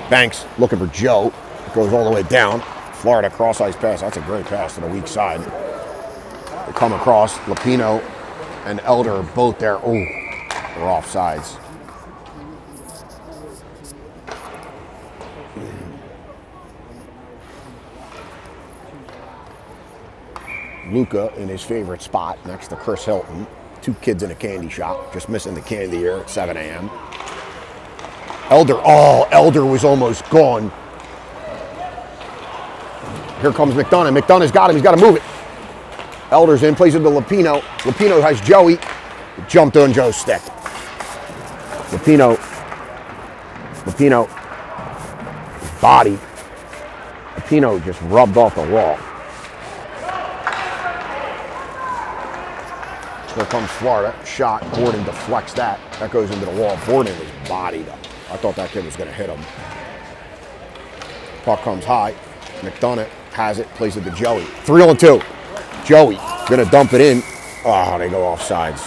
Banks looking for Joe. Goes all the way down. Florida cross-ice pass. That's a great pass to the weak side. They come across. Lapino and Elder are both there. Oh, they're off sides. Luca in his favorite spot next to Chris Hilton. Two kids in a candy shop, just missing the candy here at 7 a.m. Elder, Elder was almost gone. Here comes McDonough. McDonough's got him, he's got to move it. Elder's in, plays it to Lapino. Lapino has Joey. Jumped on Joe's stick. Lapino, body. Lapino just rubbed off the wall. Here comes Florida. Shot. Borden deflects that. That goes into the wall. Borden was bodied up. I thought that kid was going to hit him. Puck comes high. McDonough has it. Plays it to Joey. 3-on-2. Joey going to dump it in. Oh, they go off sides.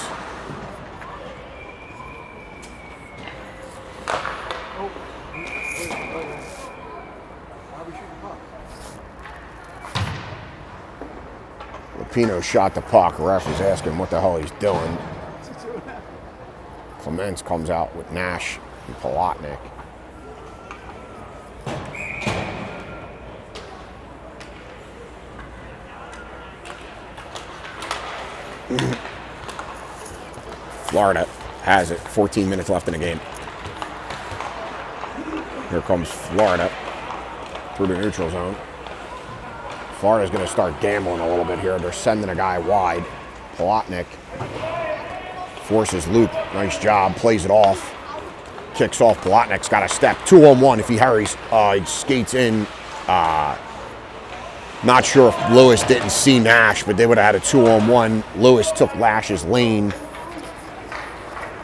Lapino shot the puck. Ref was asking what the hell he's doing. Clements comes out with Nash and Palatnik. Florida has it. 14 minutes left in the game. Here comes Florida through the neutral zone. Florida's going to start gambling a little bit here. They're sending a guy wide. Palatnik forces Luke. Nice job. Plays it off. Kicks off. Palatnik's got a step. 2-on-1 if he hurries. He skates in. Not sure if Lewis didn't see Nash, but they would have had a 2-on-1. Lewis took Lash's lane.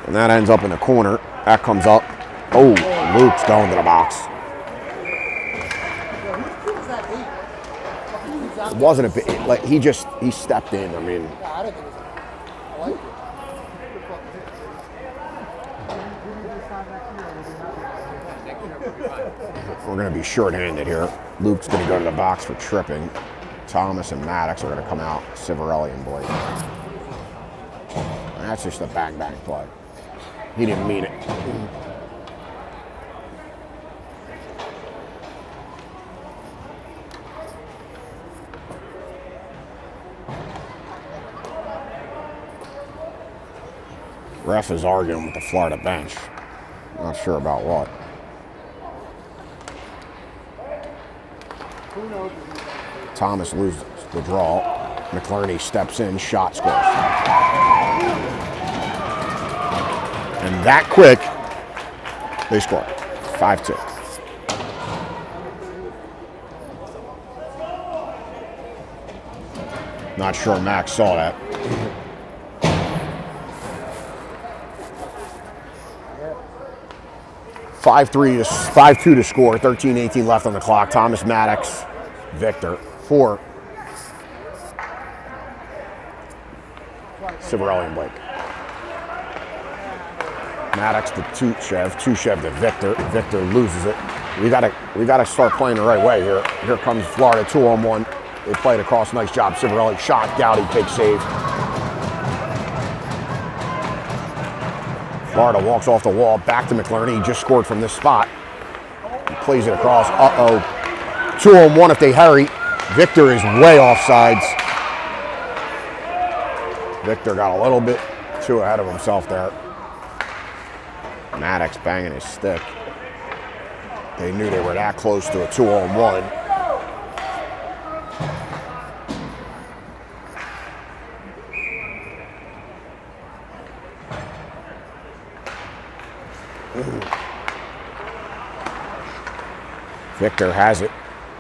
And that ends up in the corner. That comes up. Oh, Luke's going to the box. It wasn't a bit, like he stepped in. I mean, I don't think it was. I like it. we're going to be shorthanded here. Luke's going to go to the box for tripping. Thomas and Maddox are going to come out. Civarelli and Blake. And that's just a bang play. He didn't mean it. Ref is arguing with the Florida bench. Not sure about what. Thomas loses the draw. McLerney steps in, shot scores. And that quick, they score. 5-2. Not sure Max saw that. $5-3 to 5-2 to score. 13-18 left on the clock. Thomas, Maddox, Victor. 4. Civarelli and Blake. Maddox to Tuchev to Victor. Victor loses it. We gotta start playing the right way here. Here comes Florida, 2-on-1. They play it across. Nice job. Civarelli shot. Gowdy takes save. Florida walks off the wall, back to McLerney. He just scored from this spot. He plays it across. 2-on-1 if they hurry. Victor is way offsides. Victor got a little bit too ahead of himself there. Maddox banging his stick. They knew they were that close to a 2-on-1. Victor has it,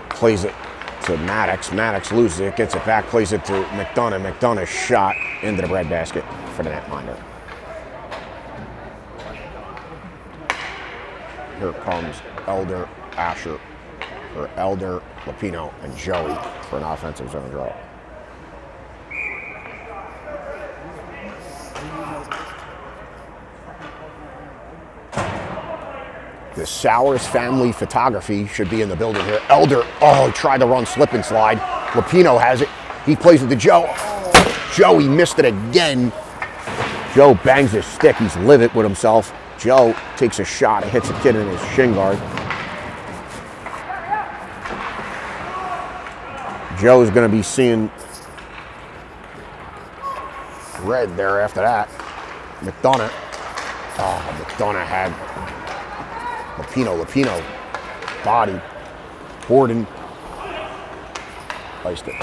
plays it to Maddox. Maddox loses it, gets it back, plays it to McDonough. McDonough's shot into the breadbasket for the netminder. Here comes Elder Asher, or Elder Lapino and Joey for an offensive zone draw. The Sowers family photography should be in the building here. Elder, tried to run slip and slide. Lapino has it. He plays it to Joe. Joe, he missed it again. Joe bangs his stick. He's livid with himself. Joe takes a shot and hits a kid in his shin guard. Joe's going to be seeing red there after that. McDonough. McDonough had Lapino, body, Borden, iced it.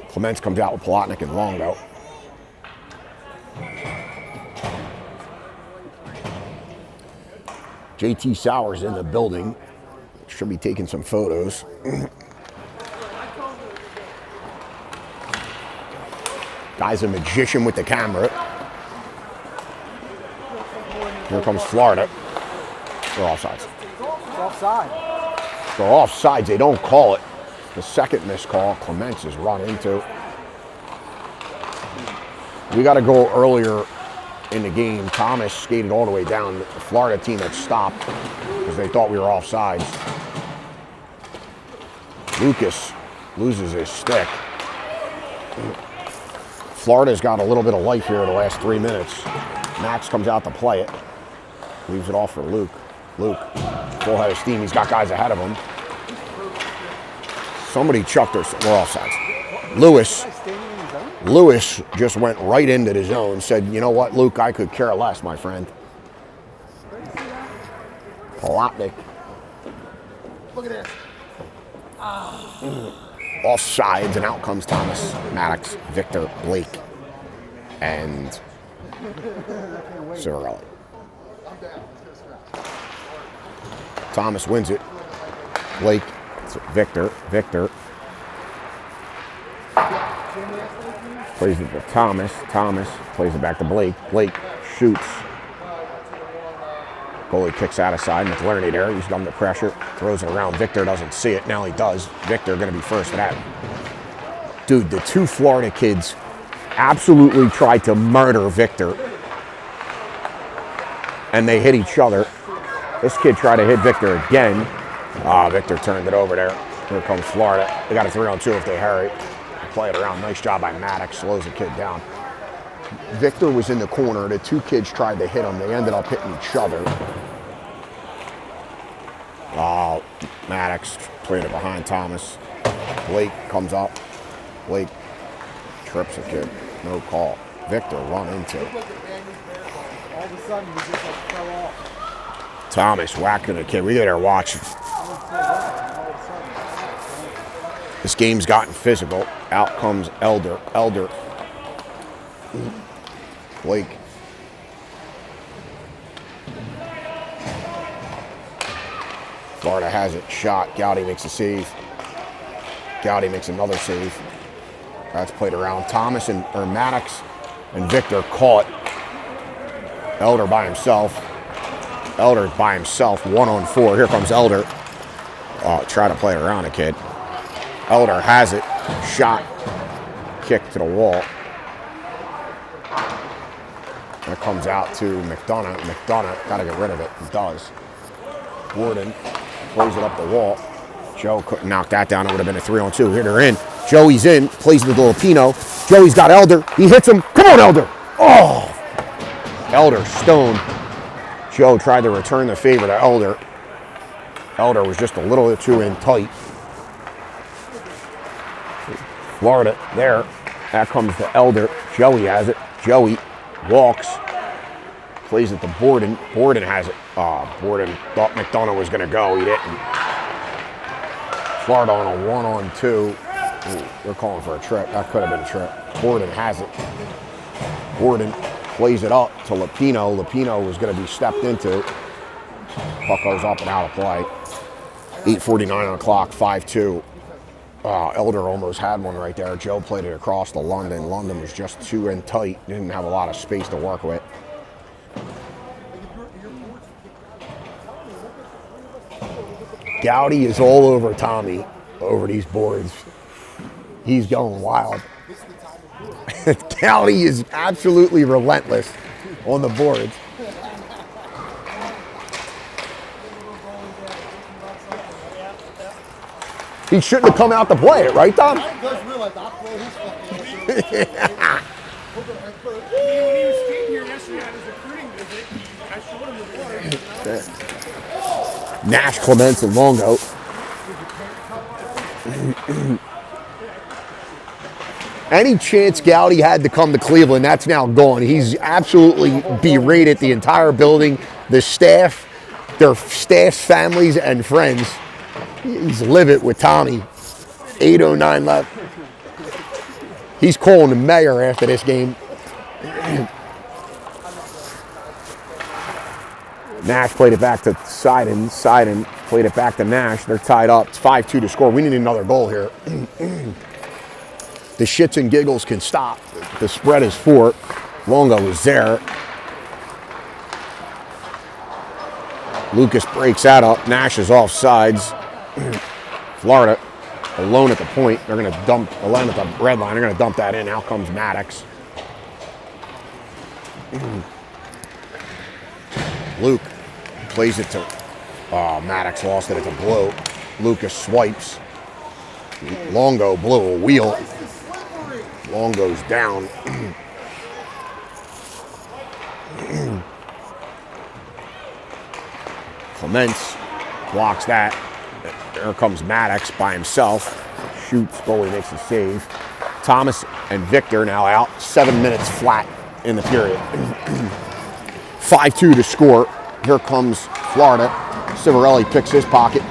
Clements comes out with Palatnik and Longo. JT Sowers in the building. Should be taking some photos. Guy's a magician with the camera. Here comes Florida. They're offsides. Offside. They're offsides. They don't call it. The second missed call, Clements is run into. We got to go earlier in the game. Thomas skated all the way down. The Florida team had stopped because they thought we were offsides. Lucas loses his stick. Florida's got a little bit of life here in the last 3 minutes. Max comes out to play it. Leaves it off for Luke. Luke, full head of steam. He's got guys ahead of him. Somebody chucked her. We're offsides. Lewis just went right into the zone. Said, you know what, Luke, I could care less, my friend. Plotnik. Look at this. Offsides, and out comes Thomas, Maddox, Victor, Blake, and Cirilli. Thomas wins it. Blake, Victor. Plays it to Thomas. Thomas plays it back to Blake. Blake shoots. Goalie kicks out of side. McLerney there. He's under pressure. Throws it around. Victor doesn't see it. Now he does. Victor going to be first at it. Dude, the two Florida kids absolutely tried to murder Victor. And they hit each other. This kid tried to hit Victor again. Victor turned it over there. Here comes Florida. They got a 3-on-2 if they hurry. Play it around. Nice job by Maddox. Slows the kid down. Victor was in the corner. The two kids tried to hit him. They ended up hitting each other. Maddox played it behind Thomas. Blake comes up. Blake trips a kid. No call. Victor run into it. All of a sudden, he just like fell off. Thomas whacking the kid. We there watching. This game's gotten physical. Out comes Elder. Blake. Florida has it. Shot. Gowdy makes a save. Gowdy makes another save. That's played around. Thomas and Maddox and Victor caught. Elder by himself. 1-on-4. Here comes Elder. Try to play it around a kid. Elder has it. Shot. Kick to the wall. That comes out to McDonough. McDonough got to get rid of it. He does. Gordon plays it up the wall. Joe couldn't knock that down. It would have been a 3-on-2. Here they're in. Joey's in. Plays it to Lapino. Joey's got Elder. He hits him. Come on, Elder. Oh! Elder stoned. Joe tried to return the favor to Elder. Elder was just a little too in tight. Florida there. That comes to Elder. Joey has it. Joey walks. Plays it to Borden. Borden has it. Borden thought McDonough was going to go. He didn't. Florida on a 1-on-2. Ooh, they're calling for a trip. That could have been a trip. Borden has it. Borden plays it up to Lapino. Lapino was going to be stepped into. Puck goes up and out of play. 8:49 on the clock. 5-2. Elder almost had one right there. Joe played it across to London. London was just too in tight. Didn't have a lot of space to work with. Gowdy is all over Tommy over these boards. He's going wild. Gowdy is absolutely relentless on the boards. He shouldn't have come out to play it, right, Tom? I just realized I'll play his fucking When he was skating here yesterday at his recruiting visit, I showed him the board. Nash, Clements, and Longo. Any chance Gowdy had to come to Cleveland, that's now gone. He's absolutely berated the entire building, the staff, their staff's families and friends. He's livid with Tommy. 8:09 left. He's calling the mayor after this game. Nash played it back to Seiden. Seiden played it back to Nash. They're tied up. It's 5-2 to score. We need another goal here. The shits and giggles can stop. The spread is 4. Longo is there. Lucas breaks that up. Nash is off sides. Florida alone at the point. They're going to dump, alone at the red line. They're going to dump that in. Out comes Maddox. Luke plays it to Maddox, lost it at the blue. Lucas swipes. Longo blew a wheel. Longo's down. Clements blocks that. There comes Maddox by himself. Shoots, goalie makes the save. Thomas and Victor now out. 7 minutes flat in the period. 5-2 to score. Here comes Florida. Civarelli picks his pocket.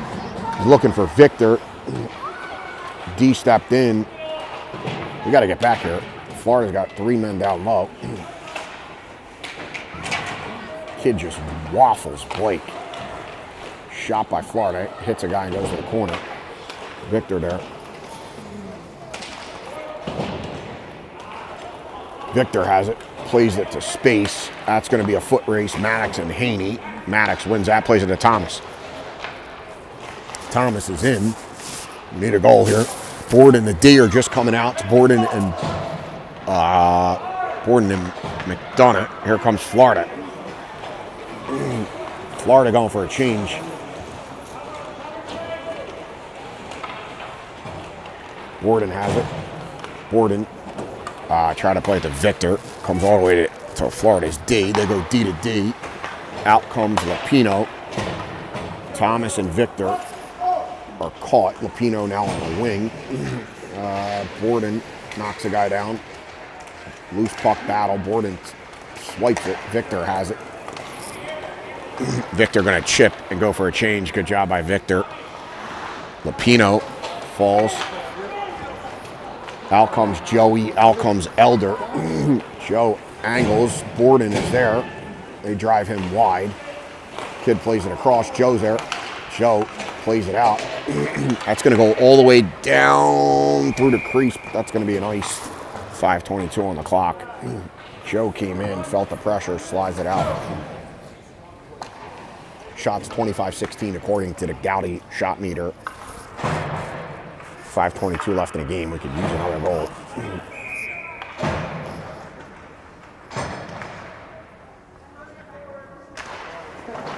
He's looking for Victor. D stepped in. We got to get back here. Florida's got 3 men down low. Kid just waffles Blake. Shot by Florida. Hits a guy and goes to the corner. Victor there. Victor has it. Plays it to space. That's going to be a foot race. Maddox and Haney. Maddox wins that. Plays it to Thomas. Thomas is in. We need a goal here. Borden and the D are just coming out. It's Borden and McDonough. Here comes Florida. Florida going for a change. Borden has it. Borden try to play it to Victor. Comes all the way to Florida's D. They go D to D. Out comes Lapino. Thomas and Victor are caught. Lapino now on the wing. Borden knocks a guy down. Loose puck battle. Borden swipes it. Victor has it. Victor going to chip and go for a change. Good job by Victor. Lapino falls. Out comes Joey. Out comes Elder. Joe angles. Borden is there. They drive him wide. Kid plays it across. Joe's there. Joe plays it out. That's going to go all the way down through the crease. That's going to be an ice. 5:22 on the clock. Joe came in, felt the pressure, slides it out. Shots 25-16 according to the Gaudy shot meter. 5:22 left in the game. We could use another goal.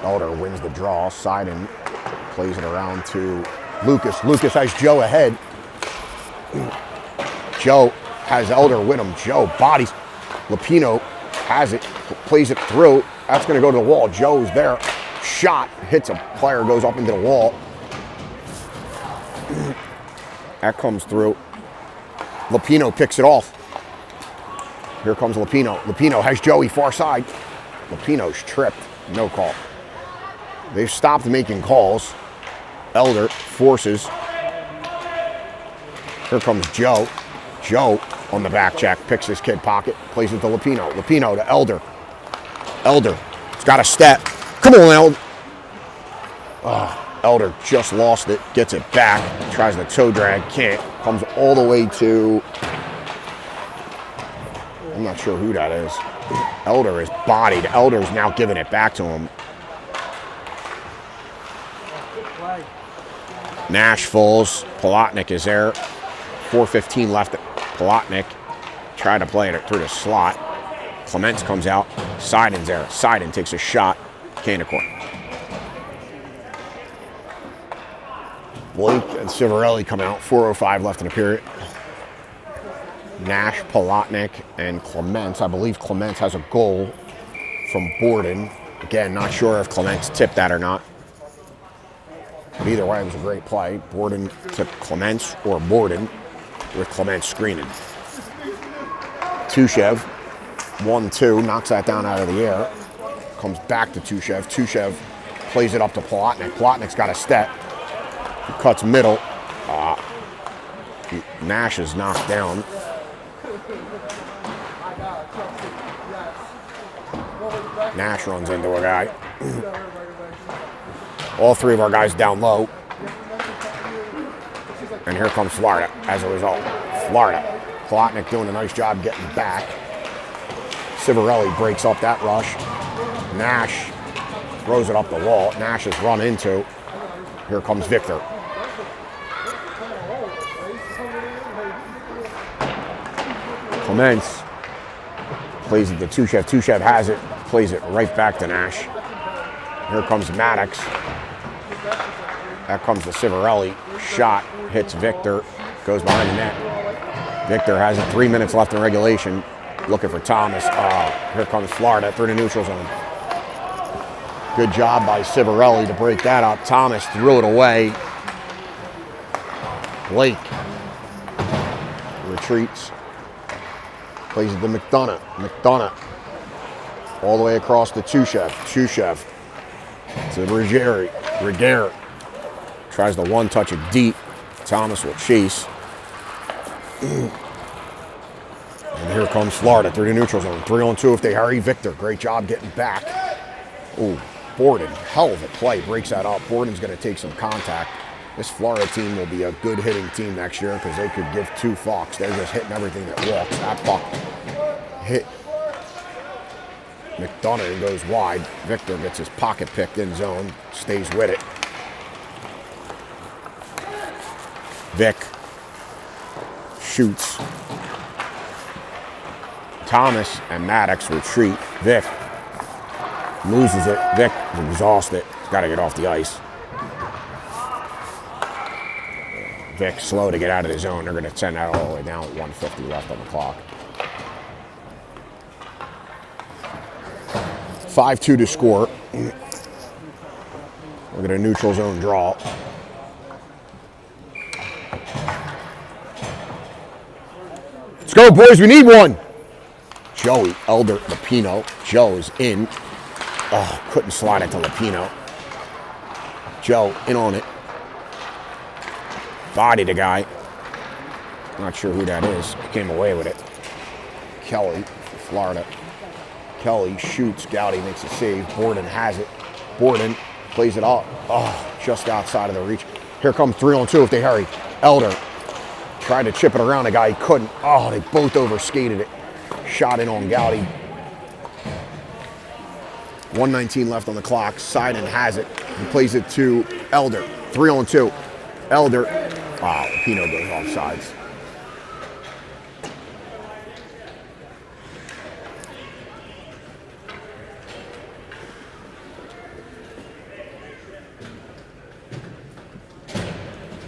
Elder wins the draw. Seiden plays it around to Lucas. Lucas has Joe ahead. Joe has Elder with him. Joe bodies. Lapino has it. Plays it through. That's going to go to the wall. Joe's there. Shot. Hits a player. Goes up into the wall. That comes through. Lapino picks it off. Here comes Lapino. Lapino has Joey far side. Lapino's tripped. No call. They've stopped making calls. Elder forces. Here comes Joe. Joe on the back check. Picks his kid pocket. Plays it to Lapino. Lapino to Elder. Elder. He's got a step. Come on, Elder. Elder just lost it. Gets it back. Tries the toe drag. Can't. Comes all the way to... I'm not sure who that is. Elder is bodied. Elder's now giving it back to him. Nash falls. Palatnik is there. 4:15 left. Palatnik tried to play it through the slot. Clements comes out. Seiden's there. Seiden takes a shot. Canacor. Blake and Civarelli come out. 4:05 left in the period. Nash, Palatnik, and Clements. I believe Clements has a goal from Borden. Again, not sure if Clements tipped that or not. But either way, it was a great play. Borden to Clements or Borden with Clements screening. Tushev, 1-2, knocks that down out of the air. Comes back to Tushev. Tushev plays it up to Palatnik. Palatnik's got a step. He cuts middle. Nash is knocked down. Nash runs into a guy. All three of our guys down low. And here comes Florida as a result. Florida. Palatnik doing a nice job getting back. Civarelli breaks up that rush. Nash throws it up the wall. Nash is run into. Here comes Victor. Clements plays it to Tushev. Tushev has it. Plays it right back to Nash. Here comes Maddox. That comes to Civarelli. Shot, hits Victor, goes behind the net. Victor has it, 3 minutes left in regulation. Looking for Thomas. Here comes Florida through the neutral zone. Good job by Civarelli to break that up. Thomas threw it away. Blake retreats. Plays it to McDonough. McDonough all the way across to Tushev. Tushev to Ruggieri. Tries the one touch it deep. Thomas will chase. And here comes Florida through the neutral zone. 3-on-2 if they hurry. Victor, great job getting back. Ooh, Borden, hell of a play. Breaks that up. Borden's going to take some contact. This Florida team will be a good hitting team next year because they could give two fucks. They're just hitting everything that walks. That puck hit McDonough and goes wide. Victor gets his pocket picked in zone. Stays with it. Vic shoots. Thomas and Maddox retreat. Vic loses it. Vic is exhausted. He's got to get off the ice. Vic slow to get out of the zone. They're going to send that all the way down with 150 left on the clock. 5-2 to score. Look at a neutral zone draw. Let's go, boys. We need one. Joey, Elder, Lapino. Joe is in. Oh, couldn't slide it to Lapino. Joe in on it. Body the guy. Not sure who that is. Came away with it. Kelly, Florida. Kelly shoots. Gowdy makes a save. Borden has it. Borden plays it off. Oh, just outside of the reach. Here comes 3-on-2 if they hurry. Elder tried to chip it around a guy. He couldn't. Oh, they both overskated it. Shot in on Gowdy. 1:19 left on the clock. Seiden has it. He plays it to Elder. 3-on-2. Elder. Wow, Pino goes off sides.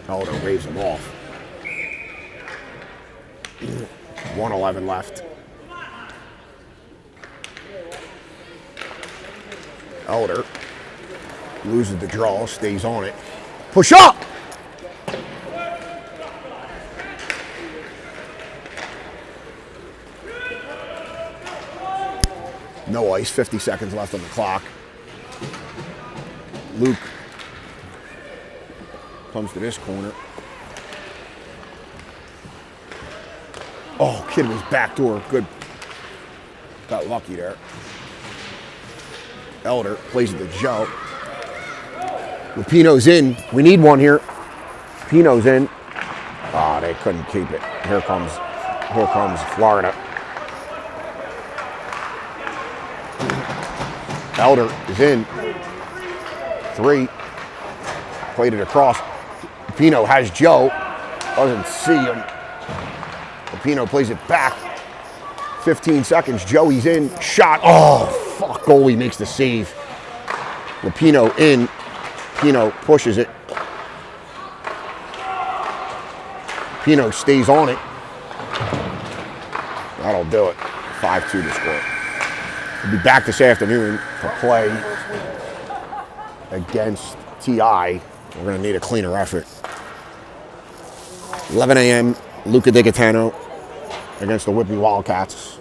Elder waves him off. 1:11 left. Elder loses the draw, stays on it. Push up! No ice, 50 seconds left on the clock. Luke comes to this corner. Oh, kid was backdoor. Good. Got lucky there. Elder plays it to Joe. Lupino's in. We need one here. Pino's in. Ah, they couldn't keep it. Here comes Florida. Elder is in. 3. Played it across. Pino has Joe. Doesn't see him. Pino plays it back. 15 seconds. Joey's in. Shot. Oh, fuck. Goalie makes the save. Lapino in. Pino pushes it. Pino stays on it. That'll do it. 5-2 to score. We'll be back this afternoon to play against TI. We're going to need a cleaner effort. 11 a.m. Luca Di Gaetano against the Whitby Wildcats.